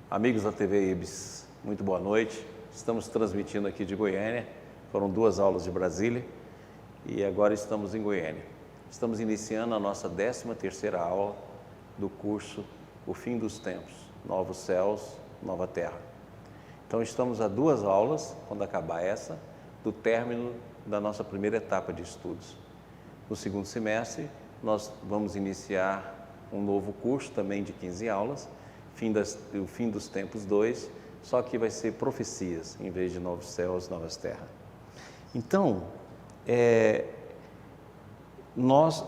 Amigos da TV IBS, muito boa noite. Estamos transmitindo aqui de Goiânia, foram 2 aulas de Brasília e agora estamos em Goiânia. Estamos iniciando a nossa 13ª aula do curso O Fim dos Tempos, Novos Céus, Nova Terra. Então estamos a 2 aulas, quando acabar essa, do término da nossa primeira etapa de estudos. No segundo semestre, nós vamos iniciar um novo curso também de 15 aulas, o Fim dos Tempos 2, só que vai ser profecias, em vez de novos céus, novas terras. Então, nós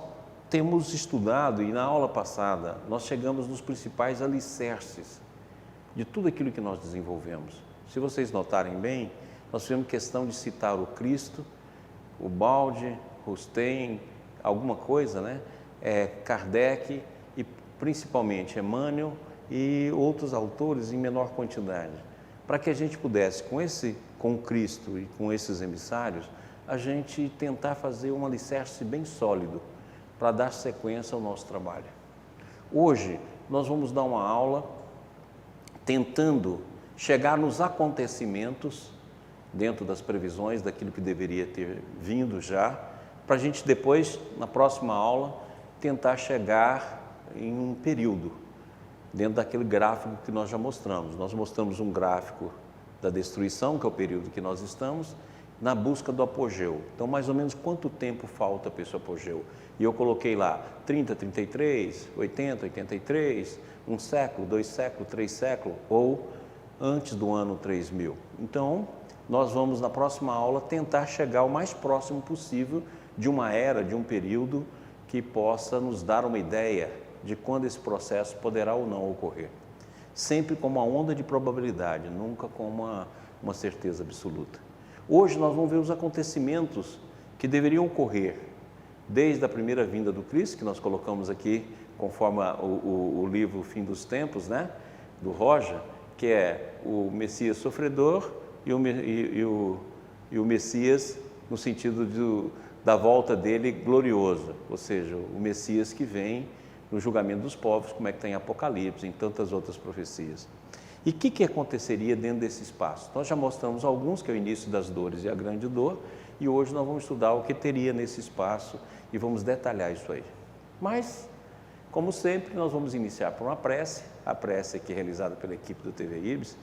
temos estudado, e na aula passada, nós chegamos nos principais alicerces de tudo aquilo que nós desenvolvemos. Se vocês notarem bem, nós fizemos questão de citar o Cristo, o Balde, Rustem, alguma coisa, né? Kardec e principalmente Emmanuel e outros autores em menor quantidade, para que a gente pudesse, com Cristo e com esses emissários, a gente tentar fazer um alicerce bem sólido para dar sequência ao nosso trabalho. Hoje, nós vamos dar uma aula tentando chegar nos acontecimentos, dentro das previsões daquilo que deveria ter vindo já, para a gente depois, na próxima aula, tentar chegar em um período, dentro daquele gráfico que nós já mostramos. Nós mostramos um gráfico da destruição, que é o período que nós estamos, na busca do apogeu. Então, mais ou menos, quanto tempo falta para esse apogeu? E eu coloquei lá 30, 33, 80, 83, 1 século, 2 séculos, 3 séculos, ou antes do ano 3000. Então, nós vamos, na próxima aula, tentar chegar o mais próximo possível de uma era, de um período que possa nos dar uma ideia de quando esse processo poderá ou não ocorrer. Sempre com uma onda de probabilidade, nunca com uma certeza absoluta. Hoje nós vamos ver os acontecimentos que deveriam ocorrer desde a primeira vinda do Cristo, que nós colocamos aqui conforme o livro Fim dos Tempos, né, do Roger, que é o Messias sofredor e o Messias no sentido da volta dele gloriosa, ou seja, o Messias que vem no julgamento dos povos, como é que está em Apocalipse, em tantas outras profecias. E o que aconteceria dentro desse espaço? Nós já mostramos alguns, que é o início das dores e a grande dor, e hoje nós vamos estudar o que teria nesse espaço e vamos detalhar isso aí. Mas, como sempre, nós vamos iniciar por uma prece, a prece aqui realizada pela equipe do TV IBS,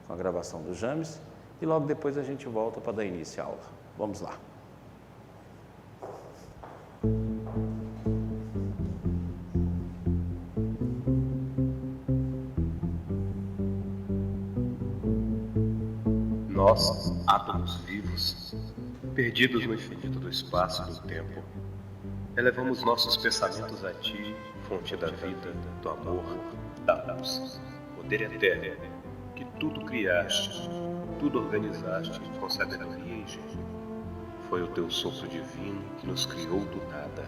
com a gravação do James, e logo depois a gente volta para dar início à aula. Vamos lá. Nós, átomos vivos, perdidos no infinito do espaço e do tempo, elevamos nossos pensamentos a Ti, fonte da vida, do amor, da luz, poder eterno, que tudo criaste, tudo organizaste com sabedoria e engenho. Foi o Teu sopro divino que nos criou do nada.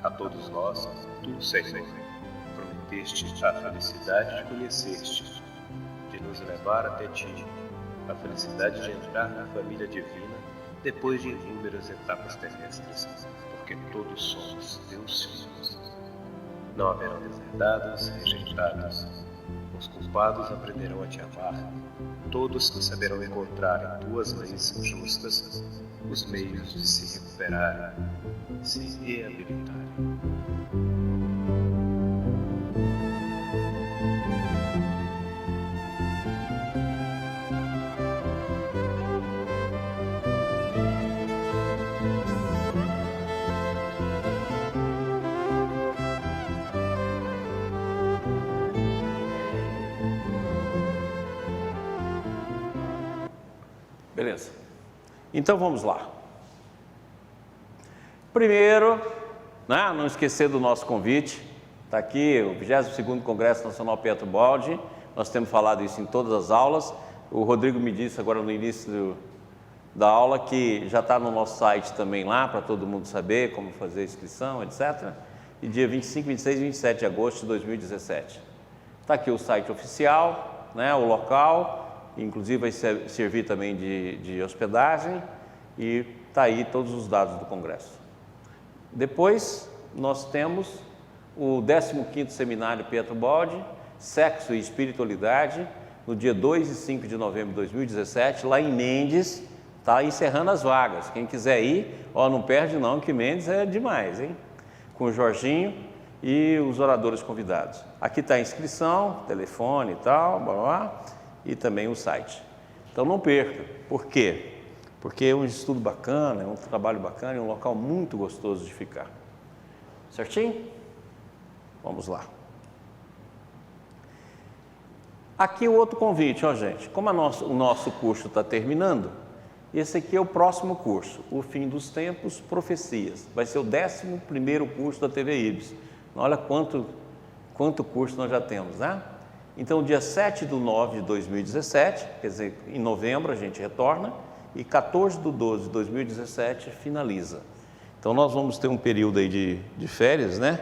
A todos nós, Tu, Senhor, prometeste a felicidade de conhecer-te, de nos levar até Ti, a felicidade de entrar na família divina depois de inúmeras etapas terrestres, porque todos somos Teus filhos. Não haverão deserdados, rejeitados. Os culpados aprenderão a Te amar. Todos saberão encontrar em Tuas leis justas os meios de se recuperarem, se reabilitarem. Beleza. Então vamos lá. Primeiro, né, não esquecer do nosso convite. Está aqui o 22º Congresso Nacional Pietro Baldi. Nós temos falado isso em todas as aulas. O Rodrigo me disse agora no início da aula que já está no nosso site também lá, para todo mundo saber como fazer a inscrição, etc. E dia 25, 26 e 27 de agosto de 2017. Está aqui o site oficial, né, o local. Inclusive vai servir também de hospedagem e está aí todos os dados do Congresso. Depois nós temos o 15º Seminário Pietro Baldi, Sexo e Espiritualidade, no dia 2 e 5 de novembro de 2017, lá em Mendes. Está encerrando as vagas. Quem quiser ir, não perde não, que Mendes é demais, hein? Com o Jorginho e os oradores convidados. Aqui está a inscrição, telefone e tal, blá, blá, blá, e também o site. Então não perca. Por quê? Porque é um estudo bacana, é um trabalho bacana, é um local muito gostoso de ficar. Certinho? Vamos lá. Aqui o outro convite, gente. Como o nosso curso está terminando, esse aqui é o próximo curso, O Fim dos Tempos, Profecias. Vai ser o 11º curso da TV Ibis. Olha quanto curso nós já temos, né? Então, dia 7/9/2017, quer dizer, em novembro a gente retorna, e 14/12/2017 finaliza. Então, nós vamos ter um período aí de férias, né?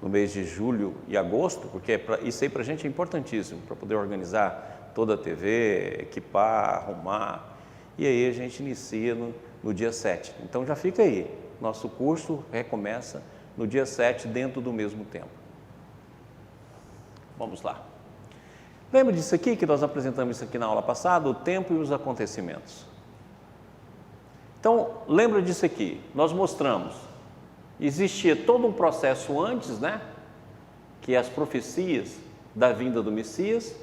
No mês de julho e agosto, porque isso aí para a gente é importantíssimo, para poder organizar toda a TV, equipar, arrumar. E aí a gente inicia no dia 7. Então já fica aí, nosso curso recomeça no dia 7, dentro do mesmo tempo. Vamos lá. Lembra disso aqui, que nós apresentamos isso aqui na aula passada, o tempo e os acontecimentos. Então, lembra disso aqui, nós mostramos, existia todo um processo antes, né? Que é as profecias da vinda do Messias,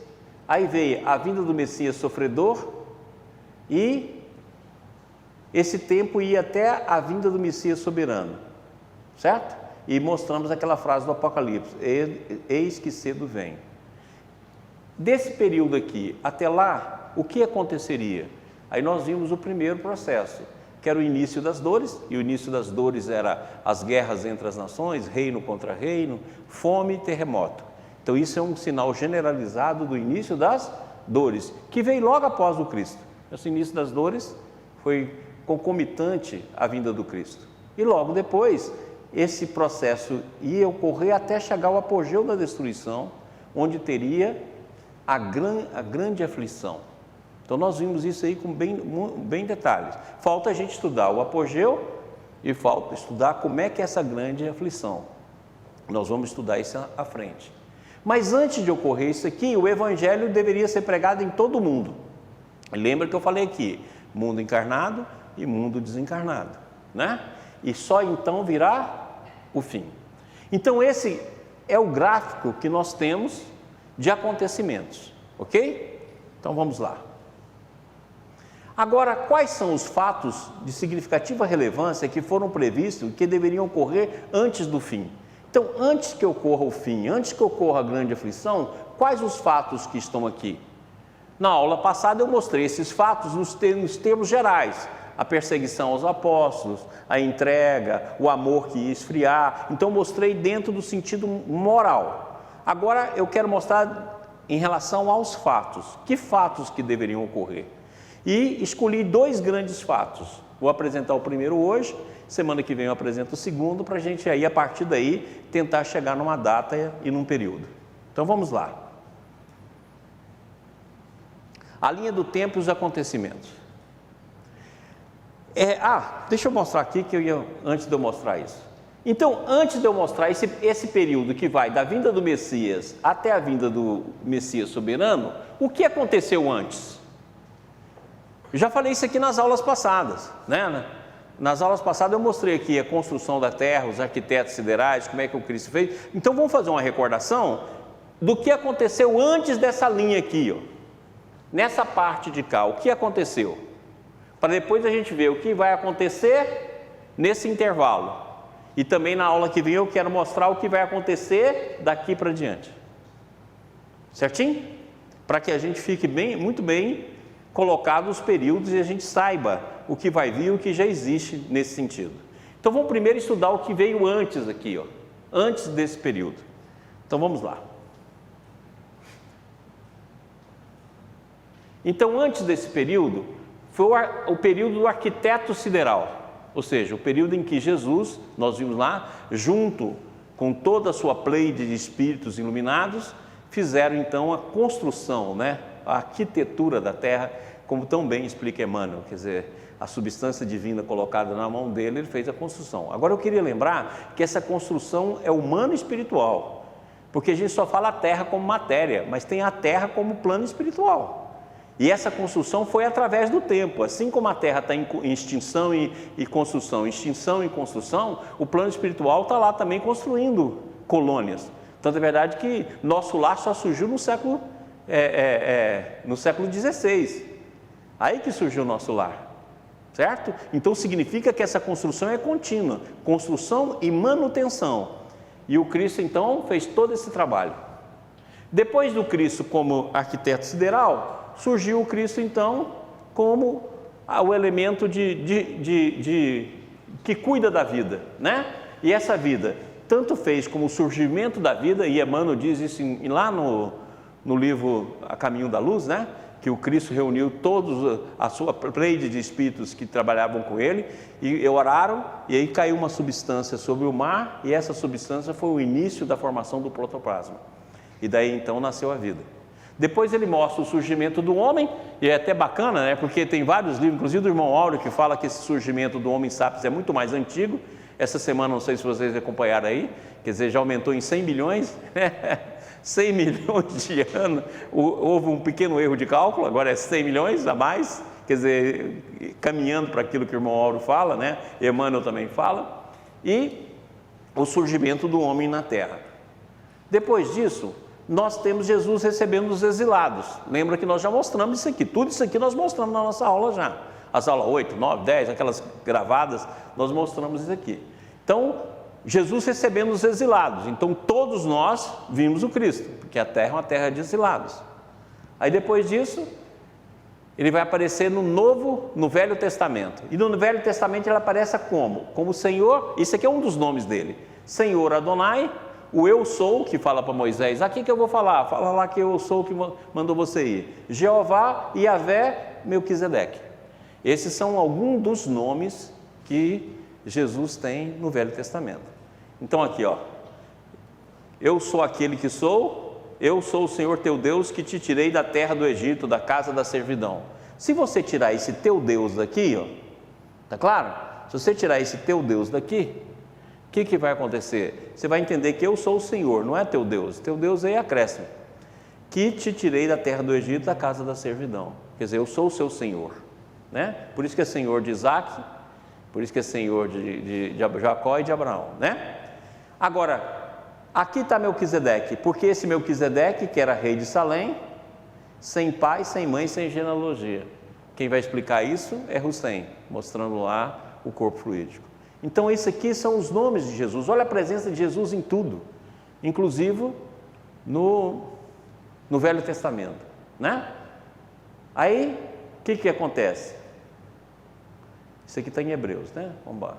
aí veio a vinda do Messias sofredor, e esse tempo ia até a vinda do Messias soberano, certo? E mostramos aquela frase do Apocalipse, eis que cedo vem. Desse período aqui até lá, o que aconteceria? Aí nós vimos o primeiro processo, que era o início das dores, e o início das dores era as guerras entre as nações, reino contra reino, fome e terremoto. Então isso é um sinal generalizado do início das dores, que veio logo após o Cristo. Esse início das dores foi concomitante à vinda do Cristo. E logo depois, esse processo ia ocorrer até chegar ao apogeu da destruição, onde teria a grande aflição. Então nós vimos isso aí com bem detalhes. Falta a gente estudar o apogeu e falta estudar como é que é essa grande aflição. Nós vamos estudar isso à frente. Mas antes de ocorrer isso aqui, o Evangelho deveria ser pregado em todo o mundo. Lembra que eu falei aqui, mundo encarnado e mundo desencarnado, né? E só então virá o fim. Então esse é o gráfico que nós temos de acontecimentos, ok? Então vamos lá. Agora, quais são os fatos de significativa relevância que foram previstos e que deveriam ocorrer antes do fim? Então, antes que ocorra o fim, antes que ocorra a grande aflição, quais os fatos que estão aqui? Na aula passada eu mostrei esses fatos nos termos gerais, a perseguição aos apóstolos, a entrega, o amor que ia esfriar, então mostrei dentro do sentido moral. Agora eu quero mostrar em relação aos fatos, que fatos que deveriam ocorrer. E escolhi 2 grandes fatos, vou apresentar o primeiro hoje, semana que vem eu apresento o segundo, para a gente aí, a partir daí, tentar chegar numa data e num período. Então vamos lá. A linha do tempo e os acontecimentos. Deixa eu mostrar aqui, antes de eu mostrar isso. Então, antes de eu mostrar esse período que vai da vinda do Messias até a vinda do Messias soberano, o que aconteceu antes? Eu já falei isso aqui nas aulas passadas, né? Nas aulas passadas eu mostrei aqui a construção da terra, os arquitetos siderais, como é que o Cristo fez. Então vamos fazer uma recordação do que aconteceu antes dessa linha aqui, ó. Nessa parte de cá, o que aconteceu? Para depois a gente ver o que vai acontecer nesse intervalo. E também na aula que vem eu quero mostrar o que vai acontecer daqui para diante. Certinho? Para que a gente fique muito bem colocado os períodos e a gente saiba o que vai vir e o que já existe nesse sentido. Então vamos primeiro estudar o que veio antes aqui, ó, antes desse período. Então vamos lá. Então antes desse período foi o período do arquiteto sideral, ou seja, o período em que Jesus, nós vimos lá, junto com toda a sua pleide de espíritos iluminados, fizeram então a construção, né? A arquitetura da terra, como tão bem explica Emmanuel, quer dizer, a substância divina colocada na mão dele, ele fez a construção. Agora eu queria lembrar que essa construção é humana e espiritual. Porque a gente só fala a terra como matéria, mas tem a terra como plano espiritual. E essa construção foi através do tempo. Assim como a terra está em extinção e construção, o plano espiritual está lá também construindo colônias. Tanto é verdade que nosso lar só surgiu no século XVI. Aí que surgiu o nosso lar, certo? Então significa que essa construção é contínua, construção e manutenção. E o Cristo então fez todo esse trabalho. Depois do Cristo como arquiteto sideral, surgiu o Cristo então como o elemento que cuida da vida, né? E essa vida tanto fez como o surgimento da vida, e Emmanuel diz isso lá no livro A Caminho da Luz, né? Que o Cristo reuniu todos a sua pleide de espíritos que trabalhavam com ele e oraram, e aí caiu uma substância sobre o mar, e essa substância foi o início da formação do protoplasma. E daí então nasceu a vida. Depois ele mostra o surgimento do homem, e é até bacana, né? Porque tem vários livros, inclusive do irmão Áureo, que fala que esse surgimento do Homo sapiens é muito mais antigo. Essa semana, não sei se vocês acompanharam aí, quer dizer, já aumentou em 100 milhões, 100 milhões de anos, houve um pequeno erro de cálculo, agora é 100 milhões a mais, quer dizer, caminhando para aquilo que o irmão Áureo fala, né? Emmanuel também fala, e o surgimento do homem na terra. Depois disso, nós temos Jesus recebendo os exilados. Lembra que nós já mostramos isso aqui, tudo isso aqui nós mostramos na nossa aula já. As aulas 8, 9, 10, aquelas gravadas, nós mostramos isso aqui. Então, Jesus recebendo os exilados. Então, todos nós vimos o Cristo, porque a terra é uma terra de exilados. Aí, depois disso, ele vai aparecer no Velho Testamento. E no Velho Testamento ele aparece como? Como Senhor, isso aqui é um dos nomes dele. Senhor Adonai, o eu sou, que fala para Moisés, aqui que eu vou falar, fala lá que eu sou que mandou você ir. Jeová, Yavé, Melquisedeque. Esses são alguns dos nomes que Jesus tem no Velho Testamento. Então aqui, ó, eu sou aquele que sou, eu sou o Senhor teu Deus que te tirei da terra do Egito, da casa da servidão. Se você tirar esse teu Deus daqui, ó, tá claro? Se você tirar esse teu Deus daqui, o que vai acontecer? Você vai entender que eu sou o Senhor, não é teu Deus é acréscimo, que te tirei da terra do Egito, da casa da servidão. Quer dizer, eu sou o seu Senhor, né? Por isso que é Senhor de Isaac, por isso que é Senhor de Jacó e de Abraão, né? Agora, aqui está Melquisedeque, porque esse Melquisedeque, que era rei de Salém, sem pai, sem mãe, sem genealogia. Quem vai explicar isso é Hussein, mostrando lá o corpo fluídico. Então, esses aqui são os nomes de Jesus. Olha a presença de Jesus em tudo, inclusive no Velho Testamento, né? Aí, o que acontece? Isso aqui está em Hebreus, né? Vamos lá.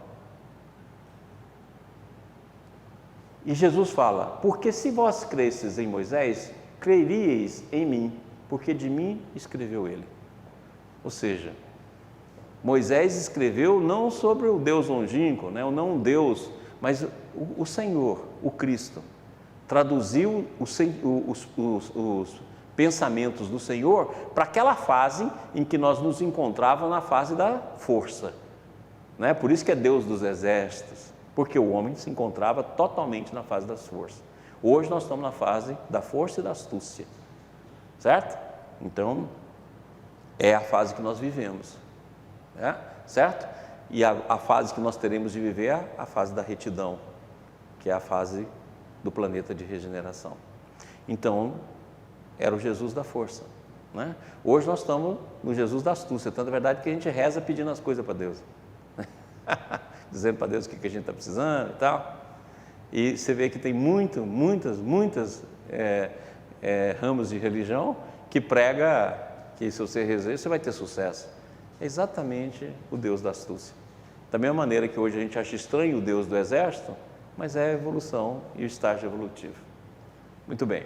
E Jesus fala, porque se vós cresces em Moisés, creríeis em mim, porque de mim escreveu ele. Ou seja, Moisés escreveu não sobre o Deus longínquo, né? Ou não um Deus, mas o Senhor, o Cristo. Traduziu os pensamentos do Senhor para aquela fase em que nós nos encontrávamos, na fase da força, né? Por isso que é Deus dos exércitos, porque o homem se encontrava totalmente na fase das forças. Hoje nós estamos na fase da força e da astúcia, certo? Então, é a fase que nós vivemos, né? Certo? E a fase que nós teremos de viver é a fase da retidão, que é a fase do planeta de regeneração. Então, era o Jesus da força, né? Hoje nós estamos no Jesus da astúcia, tanto é verdade que a gente reza pedindo as coisas para Deus, dizendo para Deus o que a gente está precisando e tal. E você vê que tem muitas ramos de religião que prega que se você rezar, você vai ter sucesso. É exatamente o Deus da astúcia. Da mesma maneira que hoje a gente acha estranho o Deus do exército, mas é a evolução e o estágio evolutivo. Muito bem.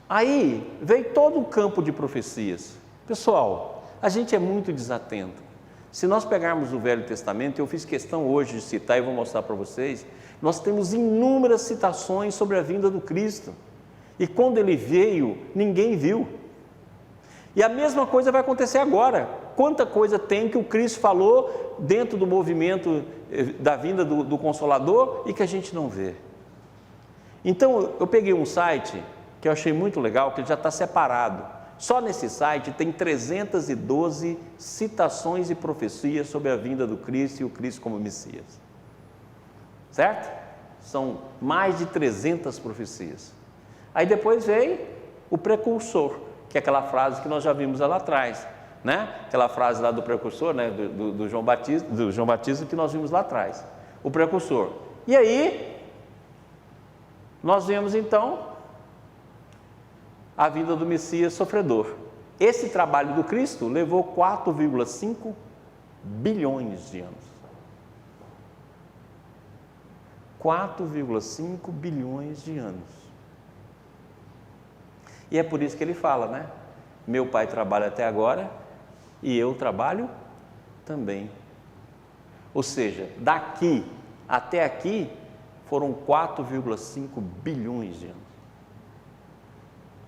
Aí veio todo o campo de profecias. Pessoal, a gente é muito desatento. Se nós pegarmos o Velho Testamento, eu fiz questão hoje de citar e vou mostrar para vocês, nós temos inúmeras citações sobre a vinda do Cristo. E quando ele veio, ninguém viu. E a mesma coisa vai acontecer agora. Quanta coisa tem que o Cristo falou dentro do movimento da vinda do Consolador e que a gente não vê. Então, eu peguei um site que eu achei muito legal, que ele já está separado. Só nesse site tem 312 citações e profecias sobre a vinda do Cristo e o Cristo como Messias. Certo? São mais de 300 profecias. Aí depois veio o precursor, que é aquela frase que nós já vimos lá atrás, né? Aquela frase lá do precursor, né? do João Batista que nós vimos lá atrás. O precursor. E aí, nós vemos então a vinda do Messias sofredor. Esse trabalho do Cristo levou 4,5 bilhões de anos. 4,5 bilhões de anos. E é por isso que ele fala, né? Meu pai trabalha até agora e eu trabalho também. Ou seja, daqui até aqui foram 4,5 bilhões de anos.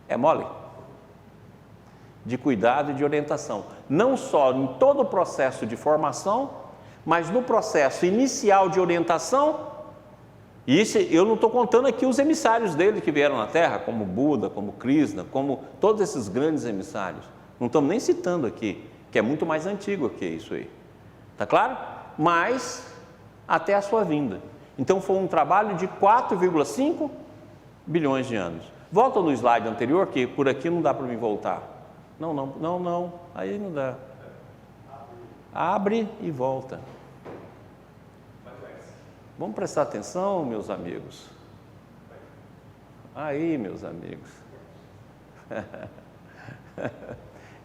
É mole? De cuidado e de orientação. Não só em todo o processo de formação, mas no processo inicial de orientação. E isso, eu não estou contando aqui os emissários dele que vieram na Terra, como Buda, como Krishna, como todos esses grandes emissários. Não estamos nem citando aqui, que é muito mais antigo que isso aí. Está claro? Mas até a sua vinda. Então foi um trabalho de 4,5 bilhões de anos. Volta no slide anterior, que por aqui não dá para mim voltar. Não, aí não dá. Abre e volta. Vamos prestar atenção, meus amigos. Aí, meus amigos.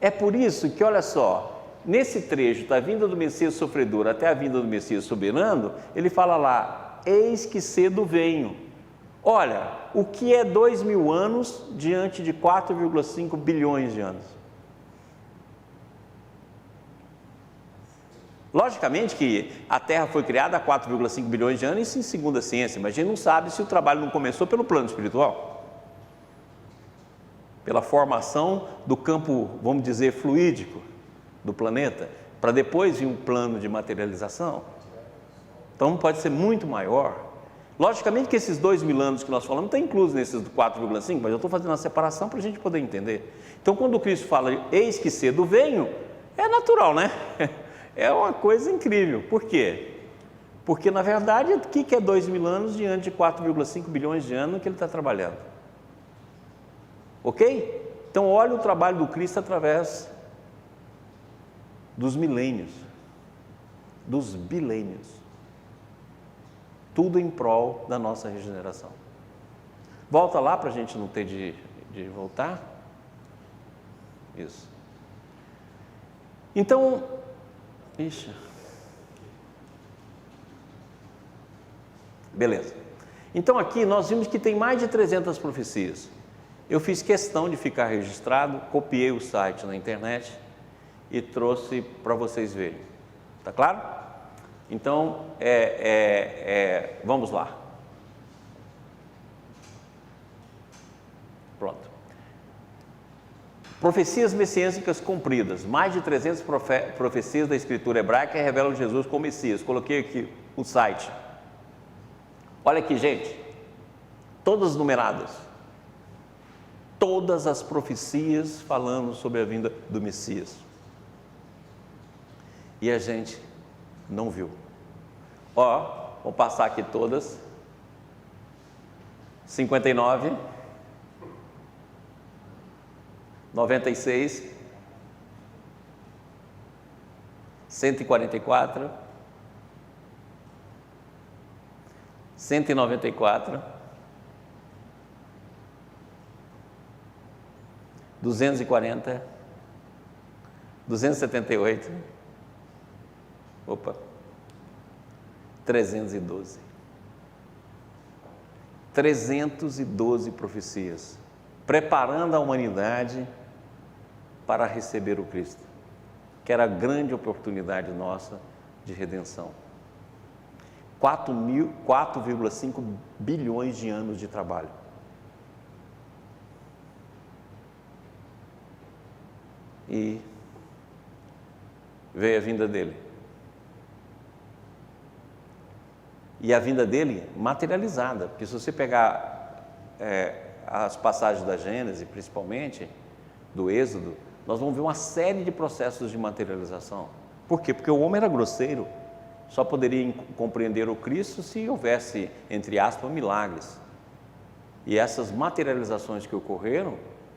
É por isso que, olha só, nesse trecho da vinda do Messias sofredor até a vinda do Messias soberano, ele fala lá, eis que cedo venho. Olha, o que é 2.000 anos diante de 4,5 bilhões de anos? Logicamente que a Terra foi criada há 4,5 bilhões de anos, isso em segundo a ciência, mas a gente não sabe se o trabalho não começou pelo plano espiritual. Pela formação do campo, vamos dizer, fluídico do planeta, para depois vir um plano de materialização. Então pode ser muito maior. Logicamente que esses 2.000 anos que nós falamos estão inclusos nesses 4,5, mas eu estou fazendo uma separação para a gente poder entender. Então quando o Cristo fala, eis que cedo venho, é natural, né? É uma coisa incrível. Por quê? Porque na verdade, o que é 2.000 anos diante de 4,5 bilhões de anos que ele está trabalhando? Ok? Então olha o trabalho do Cristo através dos milênios, dos bilênios. Tudo em prol da nossa regeneração. Volta lá para a gente não ter de voltar. Isso. Então, beleza. Então aqui nós vimos que tem mais de 300 profecias. Eu fiz questão de ficar registrado, copiei o site na internet e trouxe para vocês verem. Tá claro? Então, vamos lá. Pronto. Profecias messiânicas cumpridas. Mais de 300 profecias da Escritura hebraica revelam Jesus como Messias. Coloquei aqui o site. Olha aqui, gente. Todas numeradas. Todas as profecias falando sobre a vinda do Messias. E a gente não viu. Ó, vou passar aqui todas. 59, 96, 144, 194, 240, 278, 312. 312 profecias, preparando a humanidade para receber o Cristo, que era a grande oportunidade nossa de redenção. 4,5 bilhões de anos de trabalho. E veio a vinda dele. E a vinda dele materializada, porque se você pegar as passagens da Gênesis, principalmente, do Êxodo, nós vamos ver uma série de processos de materialização. Por quê? Porque o homem era grosseiro, só poderia compreender o Cristo se houvesse, entre aspas, milagres. E essas materializações que ocorreram,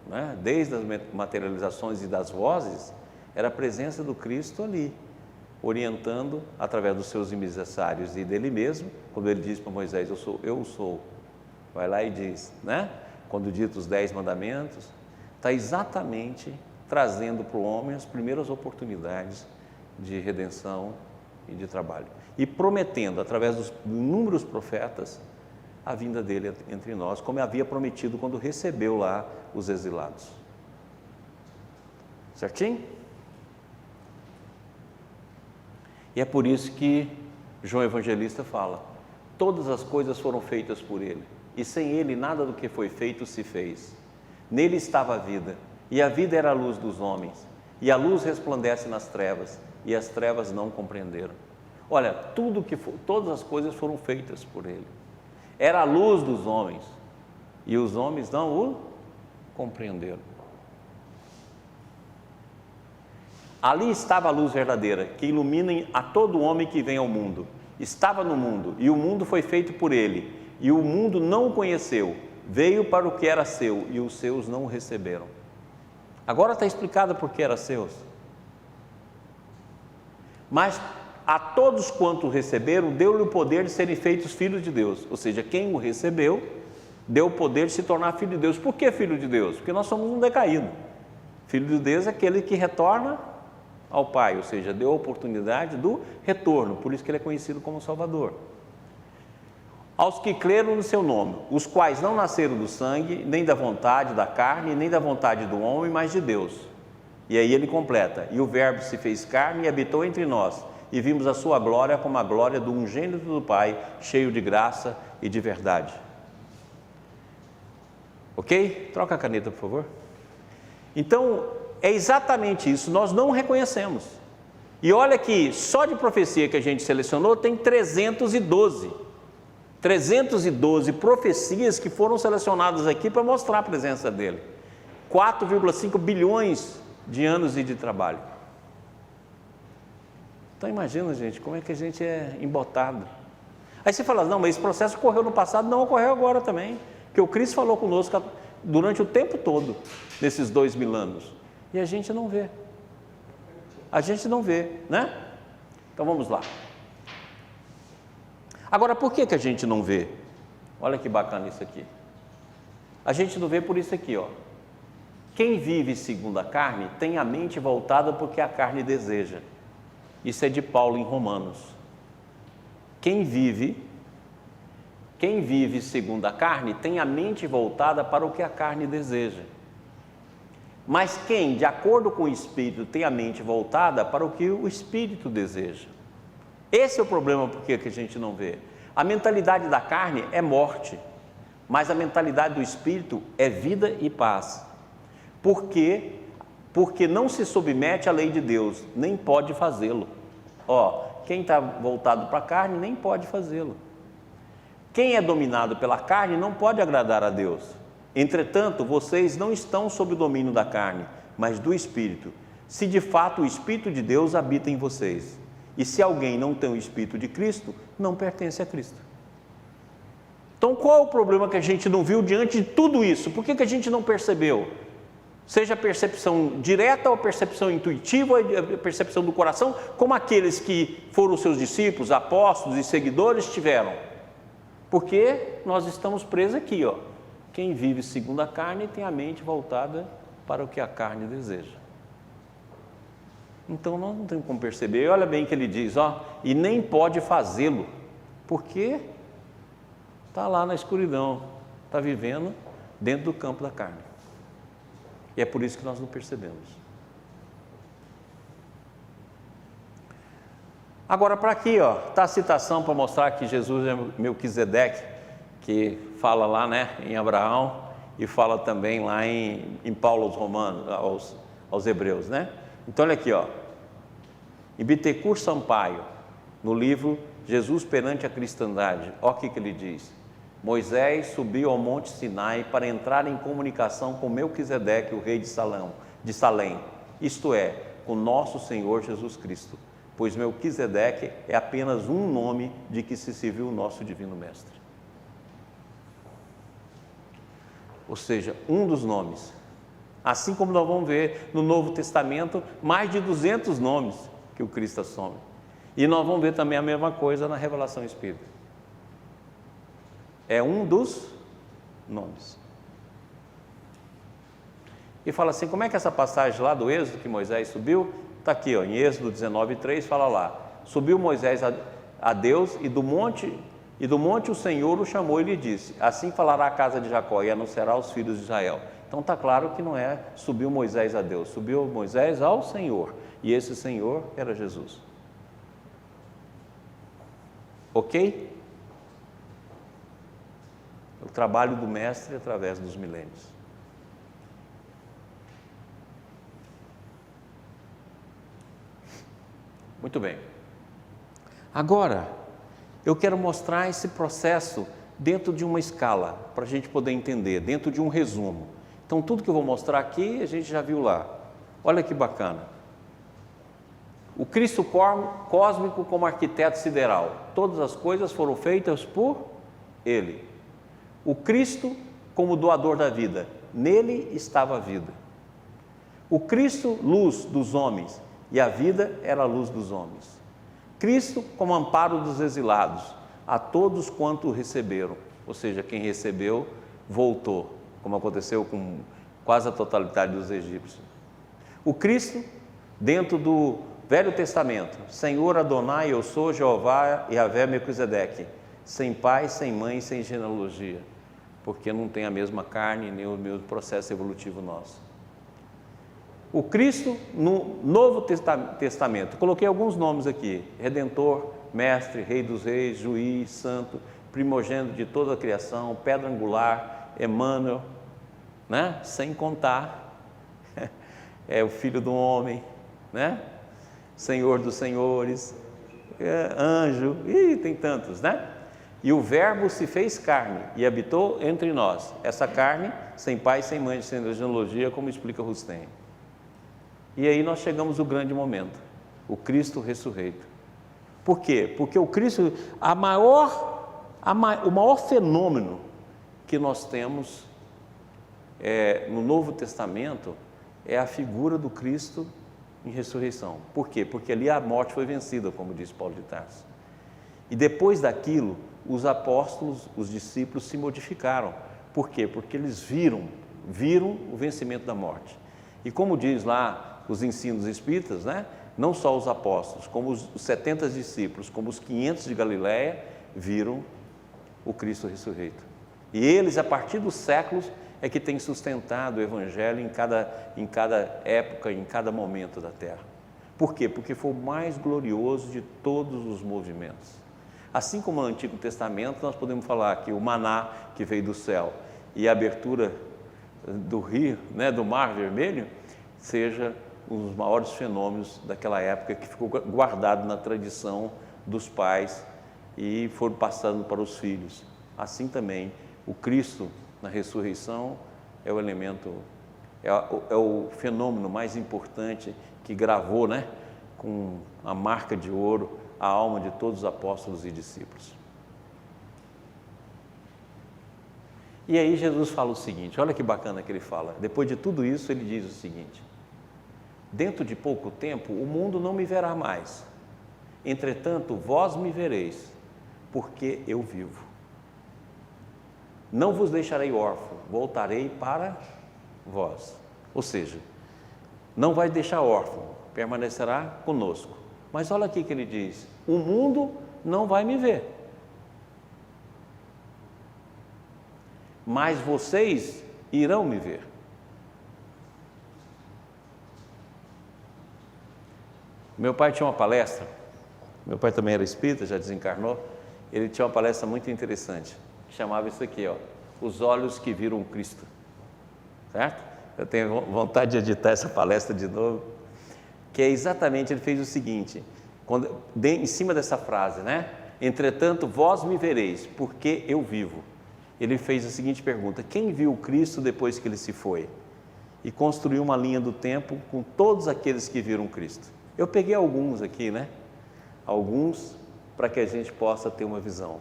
né, desde as materializações e das vozes, era a presença do Cristo ali, orientando através dos seus emissários e dele mesmo, quando ele diz para Moisés, eu sou, vai lá e diz, né? Quando dita os 10 mandamentos, está exatamente trazendo para o homem as primeiras oportunidades de redenção e de trabalho, e prometendo, através dos inúmeros profetas, a vinda dele entre nós, como havia prometido quando recebeu lá os exilados. Certinho? E é por isso que João Evangelista fala, todas as coisas foram feitas por ele, e sem ele nada do que foi feito se fez. Nele estava a vida, e a vida era a luz dos homens, e a luz resplandece nas trevas, e as trevas não compreenderam. Olha, todas as coisas foram feitas por ele. Era a luz dos homens, e os homens não o compreenderam. Ali estava a luz verdadeira, que ilumina a todo homem que vem ao mundo. Estava no mundo, e o mundo foi feito por ele, e o mundo não o conheceu. Veio para o que era seu, e os seus não o receberam. Agora está explicado por que era seus. Mas a todos quanto o receberam, deu-lhe o poder de serem feitos filhos de Deus. Ou seja, quem o recebeu, deu o poder de se tornar filho de Deus. Por que filho de Deus? Porque nós somos um decaído. Filho de Deus é aquele que retorna ao Pai, ou seja, deu a oportunidade do retorno, por isso que ele é conhecido como Salvador. Aos que creram no seu nome, os quais não nasceram do sangue, nem da vontade da carne, nem da vontade do homem, mas de Deus. E aí ele completa, e o Verbo se fez carne e habitou entre nós, e vimos a sua glória como a glória do unigênito do Pai, cheio de graça e de verdade. Ok? Troca a caneta, por favor. Então, é exatamente isso, nós não reconhecemos. E olha que só de profecia que a gente selecionou tem 312 profecias que foram selecionadas aqui para mostrar a presença dele. 4,5 bilhões de anos de trabalho. Então imagina, gente, como é que a gente é embotado. Aí você fala, não, mas esse processo ocorreu no passado, não ocorreu agora também. Porque o Cristo falou conosco durante o tempo todo, nesses 2000 anos. E a gente não vê. A gente não vê, né? Então vamos lá. Agora, por que a gente não vê? Olha que bacana isso aqui. A gente não vê por isso aqui, ó. Quem vive segundo a carne tem a mente voltada para o que a carne deseja. Isso é de Paulo em Romanos. Quem vive segundo a carne tem a mente voltada para o que a carne deseja. Mas quem, de acordo com o Espírito, tem a mente voltada para o que o Espírito deseja. Esse é o problema porque que a gente não vê. A mentalidade da carne é morte, mas a mentalidade do Espírito é vida e paz. Por quê? Porque não se submete à lei de Deus, nem pode fazê-lo. Ó, quem está voltado para a carne nem pode fazê-lo. Quem é dominado pela carne não pode agradar a Deus. Entretanto, vocês não estão sob o domínio da carne, mas do Espírito, se de fato o Espírito de Deus habita em vocês. E se alguém não tem o Espírito de Cristo, não pertence a Cristo. Então, qual é o problema que a gente não viu diante de tudo isso? Por que a gente não percebeu? Seja a percepção direta ou a percepção intuitiva, a percepção do coração, como aqueles que foram seus discípulos, apóstolos e seguidores tiveram. Porque nós estamos presos aqui, ó. Quem vive segundo a carne tem a mente voltada para o que a carne deseja. Então nós não temos como perceber. Olha bem que ele diz, ó, e nem pode fazê-lo, porque está lá na escuridão, está vivendo dentro do campo da carne. E é por isso que nós não percebemos. Agora, para aqui, ó, está a citação para mostrar que Jesus é Melquisedeque, que fala lá, né, em Abraão, e fala também lá em Paulo aos Romanos, aos Hebreus, né? Então, olha aqui, ó, em Bittencourt Sampaio, no livro Jesus perante a Cristandade, olha o que ele diz: Moisés subiu ao monte Sinai para entrar em comunicação com Melquisedeque, o rei de Salém, isto é, com nosso Senhor Jesus Cristo, pois Melquisedeque é apenas um nome de que se serviu o nosso divino mestre. Ou seja, um dos nomes. Assim como nós vamos ver no Novo Testamento, mais de 200 nomes que o Cristo assume. E nós vamos ver também a mesma coisa na Revelação Espírita. É um dos nomes. E fala assim, como é que essa passagem lá do Êxodo que Moisés subiu? Está aqui, ó, em Êxodo 19:3, fala lá. Subiu Moisés a Deus e do monte o Senhor o chamou e lhe disse, assim falará a casa de Jacó e anunciará aos filhos de Israel. Então está claro que não é subiu Moisés a Deus, subiu Moisés ao Senhor. E esse Senhor era Jesus. Ok? O trabalho do Mestre através dos milênios. Muito bem. Agora, eu quero mostrar esse processo dentro de uma escala, para a gente poder entender, dentro de um resumo. Então, tudo que eu vou mostrar aqui, a gente já viu lá. Olha que bacana. O Cristo cósmico como arquiteto sideral. Todas as coisas foram feitas por Ele. O Cristo como doador da vida. Nele estava a vida. O Cristo, luz dos homens. E a vida era a luz dos homens. Cristo como amparo dos exilados, a todos quanto o receberam, ou seja, quem recebeu, voltou, como aconteceu com quase a totalidade dos egípcios. O Cristo, dentro do Velho Testamento, Senhor Adonai, eu sou Jeová e Yahvé Melquisedeque, sem pai, sem mãe, sem genealogia, porque não tem a mesma carne, nem o mesmo processo evolutivo nosso. O Cristo no Novo Testamento, coloquei alguns nomes aqui, Redentor, Mestre, Rei dos Reis, Juiz, Santo, Primogênito de toda a criação, Pedra Angular, Emmanuel, né? Sem contar, é o Filho do Homem, né? Senhor dos Senhores, Anjo, e tem tantos, né? E o Verbo se fez carne e habitou entre nós. Essa carne, sem pai, sem mãe, sem genealogia, como explica Rustem. E aí nós chegamos ao grande momento, o Cristo ressurreito. Por quê? Porque o Cristo, o maior fenômeno que nós temos no Novo Testamento é a figura do Cristo em ressurreição. Por quê? Porque ali a morte foi vencida, como diz Paulo de Tarso. E depois daquilo, os apóstolos, os discípulos se modificaram. Por quê? Porque eles viram o vencimento da morte. E como diz lá os ensinos espíritas, né? Não só os apóstolos, como os 70 discípulos, como os 500 de Galiléia, viram o Cristo ressurreito. E eles, a partir dos séculos, é que têm sustentado o Evangelho em cada época, em cada momento da Terra. Por quê? Porque foi o mais glorioso de todos os movimentos. Assim como no Antigo Testamento, nós podemos falar que o maná que veio do céu e a abertura do rio, né, do Mar Vermelho, seja um dos maiores fenômenos daquela época que ficou guardado na tradição dos pais e foram passando para os filhos. Assim também, o Cristo na ressurreição é o elemento, é o fenômeno mais importante que gravou, né, com a marca de ouro a alma de todos os apóstolos e discípulos. E aí Jesus fala o seguinte, olha que bacana que ele fala, depois de tudo isso ele diz o seguinte: dentro de pouco tempo o mundo não me verá mais, entretanto vós me vereis, porque eu vivo. Não vos deixarei órfão, voltarei para vós. Ou seja, não vai deixar órfão, permanecerá conosco. Mas olha aqui que ele diz, o mundo não vai me ver, mas vocês irão me ver. Meu pai tinha uma palestra, meu pai também era espírita, já desencarnou, ele tinha uma palestra muito interessante, chamava isso aqui, ó, os olhos que viram Cristo, certo? Eu tenho vontade de editar essa palestra de novo, que é exatamente, ele fez o seguinte, em cima dessa frase, né? Entretanto, vós me vereis, porque eu vivo. ele fez a seguinte pergunta: quem viu Cristo depois que ele se foi? E construiu uma linha do tempo com todos aqueles que viram Cristo. Eu peguei alguns aqui, né? Alguns para que a gente possa ter uma visão.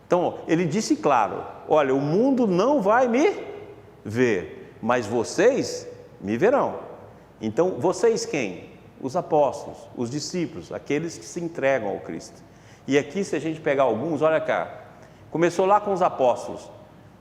Então, ele disse claro: olha, o mundo não vai me ver, mas vocês me verão. Então, vocês quem? Os apóstolos, os discípulos, aqueles que se entregam ao Cristo. E aqui, se a gente pegar alguns, olha cá, começou lá com os apóstolos,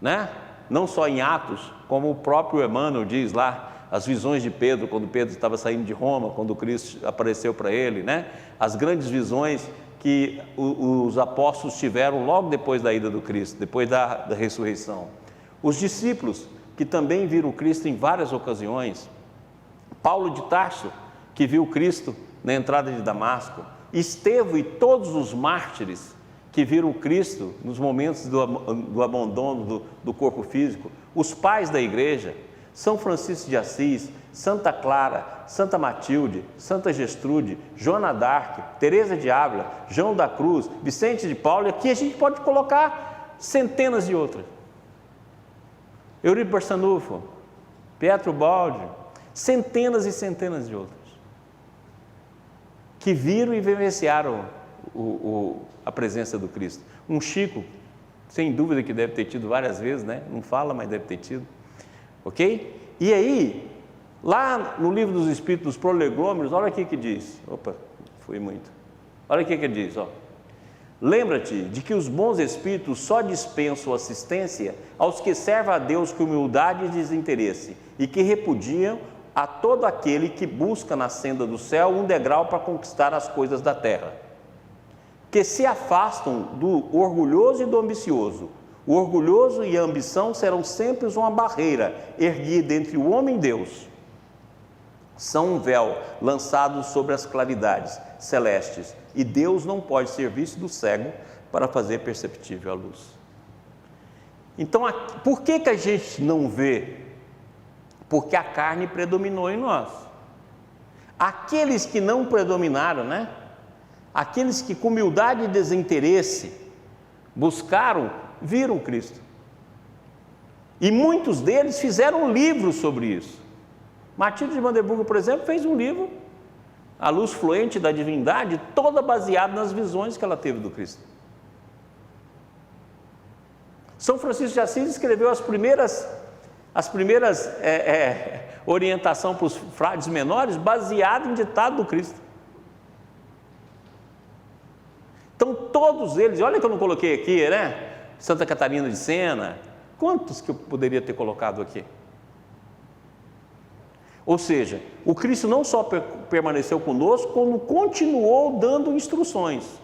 né? Não só em Atos, como o próprio Emmanuel diz lá, as visões de Pedro, quando Pedro estava saindo de Roma, quando Cristo apareceu para ele, né? As grandes visões que os apóstolos tiveram logo depois da ida do Cristo, depois da ressurreição. Os discípulos, que também viram Cristo em várias ocasiões. Paulo de Tarso, que viu Cristo na entrada de Damasco. Estevão e todos os mártires que viram Cristo nos momentos do abandono do corpo físico. Os pais da igreja, São Francisco de Assis, Santa Clara, Santa Matilde, Santa Gertrude, Joana d'Arc, Teresa de Ávila, João da Cruz, Vicente de Paulo, e aqui a gente pode colocar centenas de outras. Eurico Barçanufo, Pietro Baldi, centenas e centenas de outros, que viram e vivenciaram a presença do Cristo. Um Chico, sem dúvida que deve ter tido várias vezes, né? Não fala, mas deve ter tido, ok? E aí, lá no livro dos Espíritos, dos Prolegômenos, olha aqui que diz, opa, fui muito, olha aqui que diz, ó: lembra-te de que os bons espíritos só dispensam assistência aos que servem a Deus com humildade e desinteresse, e que repudiam a todo aquele que busca na senda do céu um degrau para conquistar as coisas da terra, que se afastam do orgulhoso e do ambicioso. O orgulhoso e a ambição serão sempre uma barreira erguida entre o homem e Deus. São um véu lançado sobre as claridades celestes, e Deus não pode ser visto do cego para fazer perceptível a luz. Então, por que a gente não vê? Porque a carne predominou em nós. Aqueles que não predominaram, né? Aqueles que com humildade e desinteresse buscaram, viram Cristo. E muitos deles fizeram livros sobre isso. Matilde de Vanderburgo, por exemplo, fez um livro, A Luz Fluente da Divindade, toda baseada nas visões que ela teve do Cristo. São Francisco de Assis escreveu as primeiras orientação para os frades menores, baseado em ditado do Cristo. Então todos eles, olha que eu não coloquei aqui, né? Santa Catarina de Sena, quantos que eu poderia ter colocado aqui? Ou seja, o Cristo não só permaneceu conosco, como continuou dando instruções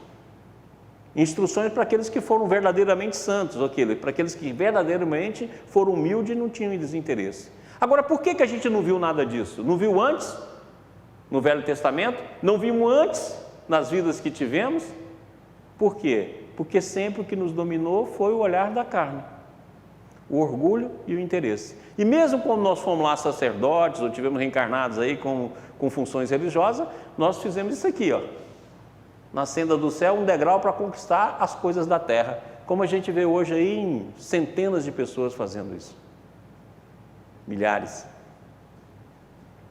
para aqueles que foram verdadeiramente santos, para aqueles que verdadeiramente foram humildes e não tinham desinteresse. Agora, por que a gente não viu nada disso? Não viu antes, no Velho Testamento? Não vimos antes, nas vidas que tivemos? Por quê? Porque sempre o que nos dominou foi o olhar da carne, o orgulho e o interesse. E mesmo quando nós fomos lá sacerdotes, ou tivemos reencarnados aí com funções religiosas, nós fizemos isso aqui, ó: na senda do céu, um degrau para conquistar as coisas da terra, como a gente vê hoje aí em centenas de pessoas fazendo isso, milhares,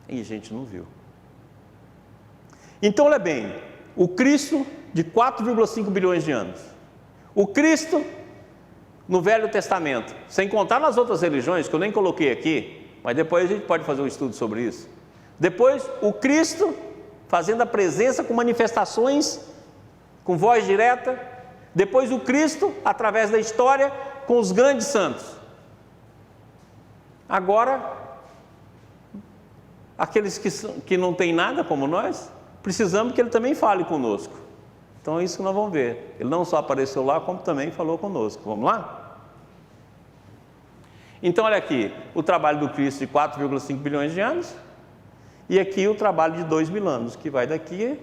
e a gente não viu. Então, olha bem, o Cristo de 4,5 bilhões de anos, o Cristo no Velho Testamento, sem contar nas outras religiões, que eu nem coloquei aqui, mas depois a gente pode fazer um estudo sobre isso. Depois, o Cristo fazendo a presença com manifestações, com voz direta. Depois o Cristo, através da história, com os grandes santos. Agora, aqueles que não têm nada como nós, precisamos que Ele também fale conosco. Então é isso que nós vamos ver. Ele não só apareceu lá, como também falou conosco. Vamos lá? Então olha aqui, o trabalho do Cristo de 4,5 bilhões de anos, e aqui o trabalho de 2.000 anos, que vai daqui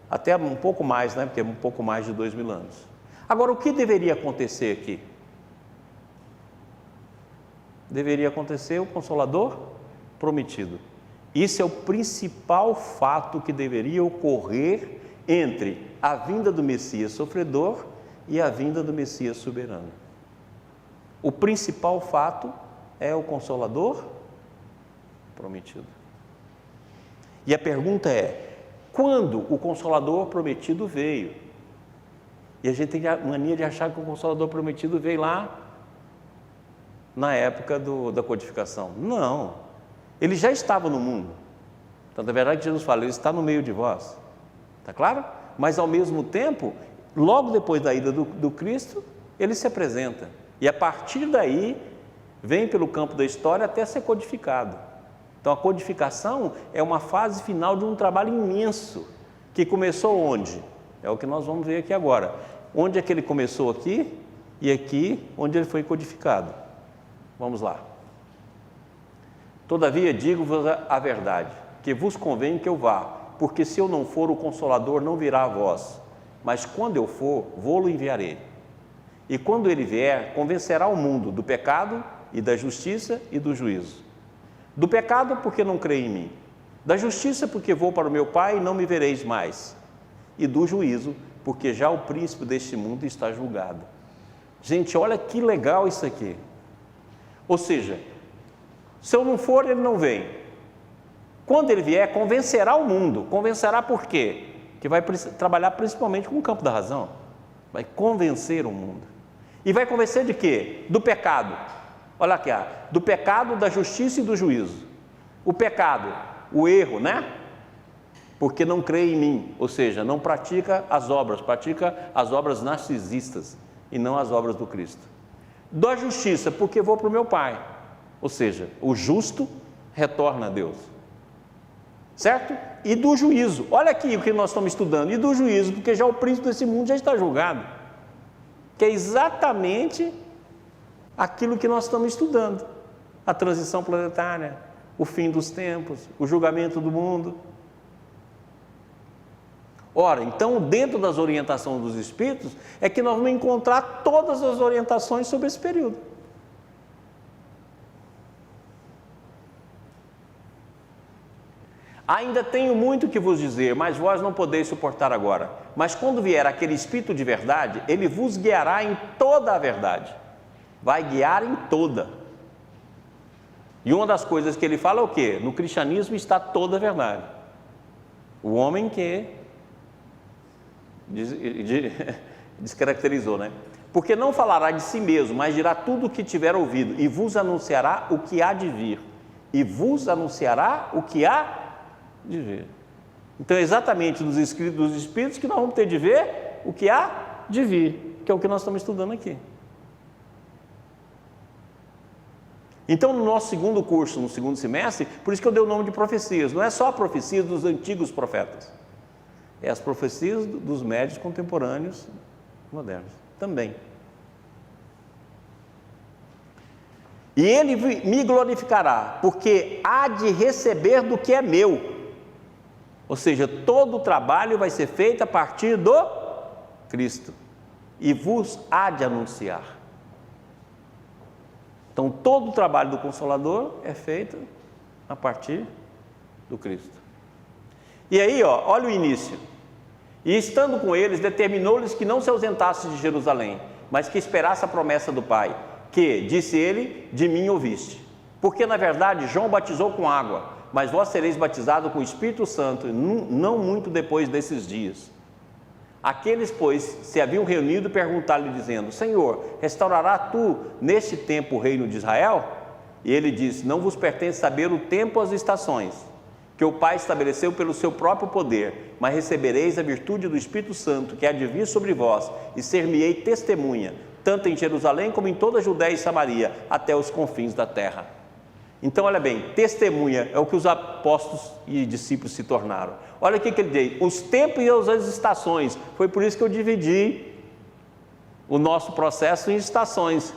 até um pouco mais, né? Porque é um pouco mais de 2.000 anos. Agora, o que deveria acontecer aqui? Deveria acontecer o Consolador prometido. Isso é o principal fato que deveria ocorrer entre a vinda do Messias sofredor e a vinda do Messias soberano. O principal fato é o Consolador prometido. E a pergunta é, quando o Consolador prometido veio? E a gente tem a mania de achar que o Consolador prometido veio lá na época da codificação. Não, ele já estava no mundo. Então, na verdade, Jesus fala, ele está no meio de vós. Está claro? Mas, ao mesmo tempo, logo depois da ida do Cristo, ele se apresenta. E, a partir daí, vem pelo campo da história até ser codificado. Então, a codificação é uma fase final de um trabalho imenso, que começou onde? É o que nós vamos ver aqui agora. Onde é que ele começou aqui e aqui onde ele foi codificado? Vamos lá. Todavia digo-vos a verdade, que vos convém que eu vá, porque se eu não for, o Consolador não virá a vós, mas quando eu for, vou-lo enviarei. E quando ele vier, convencerá o mundo do pecado e da justiça e do juízo. Do pecado, porque não crê em mim. Da justiça, porque vou para o meu Pai e não me vereis mais. E do juízo, porque já o príncipe deste mundo está julgado. Gente, olha que legal isso aqui. Ou seja, se eu não for, ele não vem. Quando ele vier, convencerá o mundo. Convencerá por quê? Que vai trabalhar principalmente com o campo da razão. Vai convencer o mundo. E vai convencer de quê? Do pecado. Olha aqui, do pecado, da justiça e do juízo. O pecado, o erro, né? Porque não crê em mim, ou seja, não pratica as obras narcisistas e não as obras do Cristo. Da justiça, porque vou para o meu Pai, ou seja, o justo retorna a Deus, certo? E do juízo, olha aqui o que nós estamos estudando, e do juízo, porque já o príncipe desse mundo já está julgado, que é exatamente aquilo que nós estamos estudando, a transição planetária, o fim dos tempos, o julgamento do mundo. Ora, então, dentro das orientações dos Espíritos, é que nós vamos encontrar todas as orientações sobre esse período. Ainda tenho muito que vos dizer, mas vós não podeis suportar agora. Mas quando vier aquele Espírito de verdade, ele vos guiará em toda a verdade. Vai guiar em toda. E uma das coisas que ele fala é o quê? No cristianismo está toda a verdade. O homem que descaracterizou, né? Porque não falará de si mesmo, mas dirá tudo o que tiver ouvido, e vos anunciará o que há de vir. E vos anunciará o que há de vir. Então é exatamente nos escritos dos Espíritos que nós vamos ter de ver o que há de vir, que é o que nós estamos estudando aqui. Então, no nosso segundo curso, no segundo semestre, por isso que eu dei o nome de profecias, não é só a profecia dos antigos profetas, é as profecias dos médios contemporâneos modernos também. E ele me glorificará, porque há de receber do que é meu. Ou seja, todo o trabalho vai ser feito a partir do Cristo. E vos há de anunciar. Então, todo o trabalho do Consolador é feito a partir do Cristo. E aí, olha o início. E estando com eles, determinou-lhes que não se ausentasse de Jerusalém, mas que esperasse a promessa do Pai, que, disse ele, de mim ouviste. Porque, na verdade, João batizou com água, mas vós sereis batizados com o Espírito Santo, não muito depois desses dias. Aqueles, pois, se haviam reunido, perguntaram-lhe, dizendo, Senhor, restaurará tu neste tempo o reino de Israel? E ele disse, não vos pertence saber o tempo ou as estações, que o Pai estabeleceu pelo seu próprio poder, mas recebereis a virtude do Espírito Santo, que há de vir sobre vós, e ser-me-ei testemunha, tanto em Jerusalém como em toda a Judéia e Samaria, até os confins da terra. Então, olha bem, testemunha é o que os apóstolos e discípulos se tornaram. Olha o que ele diz, os tempos e as estações, foi por isso que eu dividi o nosso processo em estações,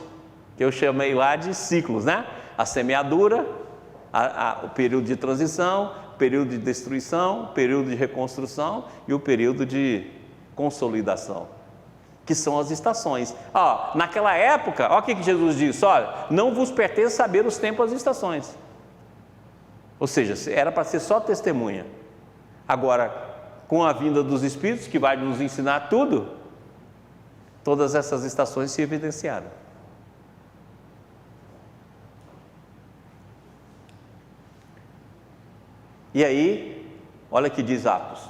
que eu chamei lá de ciclos, né? A semeadura, o período de transição, período de destruição, período de reconstrução e o período de consolidação, que são as estações. Naquela época, olha o que Jesus disse, olha, não vos pertence saber os tempos e as estações. Ou seja, era para ser só testemunha. Agora, com a vinda dos Espíritos, que vai nos ensinar tudo, todas essas estações se evidenciaram. E aí, olha que diz Atos: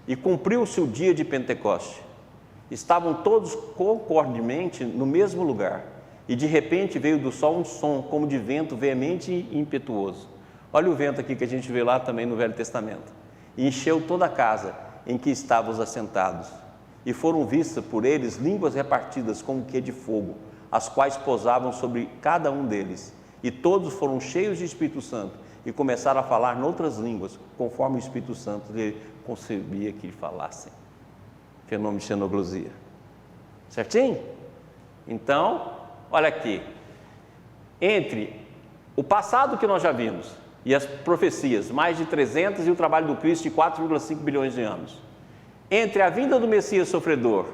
e cumpriu-se o dia de Pentecoste. Estavam todos concordemente no mesmo lugar, e de repente veio do sol um som como de vento veemente e impetuoso. Olha o vento aqui que a gente vê lá também no Velho Testamento. E encheu toda a casa em que estavam os assentados. E foram vistas por eles línguas repartidas como que de fogo, as quais pousavam sobre cada um deles. E todos foram cheios de Espírito Santo e começaram a falar noutras línguas, conforme o Espírito Santo lhe concebia que falassem. Fenômeno de xenoglosia. Certinho? Então, olha aqui. Entre o passado que nós já vimos e as profecias, mais de 300, e o trabalho do Cristo de 4,5 bilhões de anos. Entre a vinda do Messias sofredor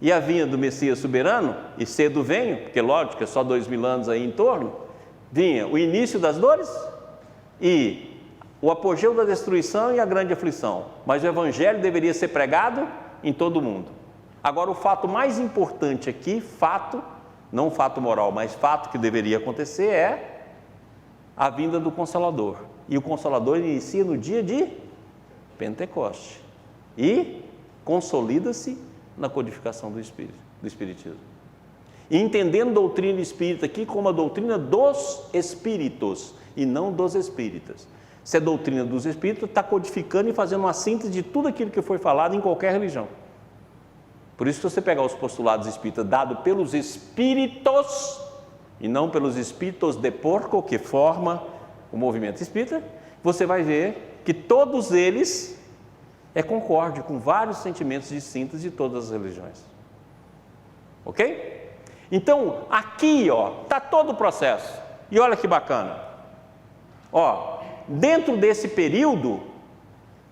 e a vinda do Messias soberano, e cedo venho, porque lógico, é só 2000 anos aí em torno, vinha o início das dores e o apogeu da destruição e a grande aflição. Mas o Evangelho deveria ser pregado em todo o mundo. Agora, o fato mais importante aqui, fato, não fato moral, mas fato que deveria acontecer é a vinda do Consolador. E o Consolador inicia no dia de Pentecoste e consolida-se na codificação do Espiritismo. E entendendo a doutrina espírita aqui como a doutrina dos espíritos e não dos espíritas. Se é doutrina dos espíritos, está codificando e fazendo uma síntese de tudo aquilo que foi falado em qualquer religião. Por isso, se você pegar os postulados espíritas dados pelos espíritos e não pelos espíritos de porco que forma o movimento espírita, você vai ver que todos eles concordam com vários sentimentos de síntese de todas as religiões. Ok? Então, aqui, está todo o processo. E olha que bacana. Dentro desse período,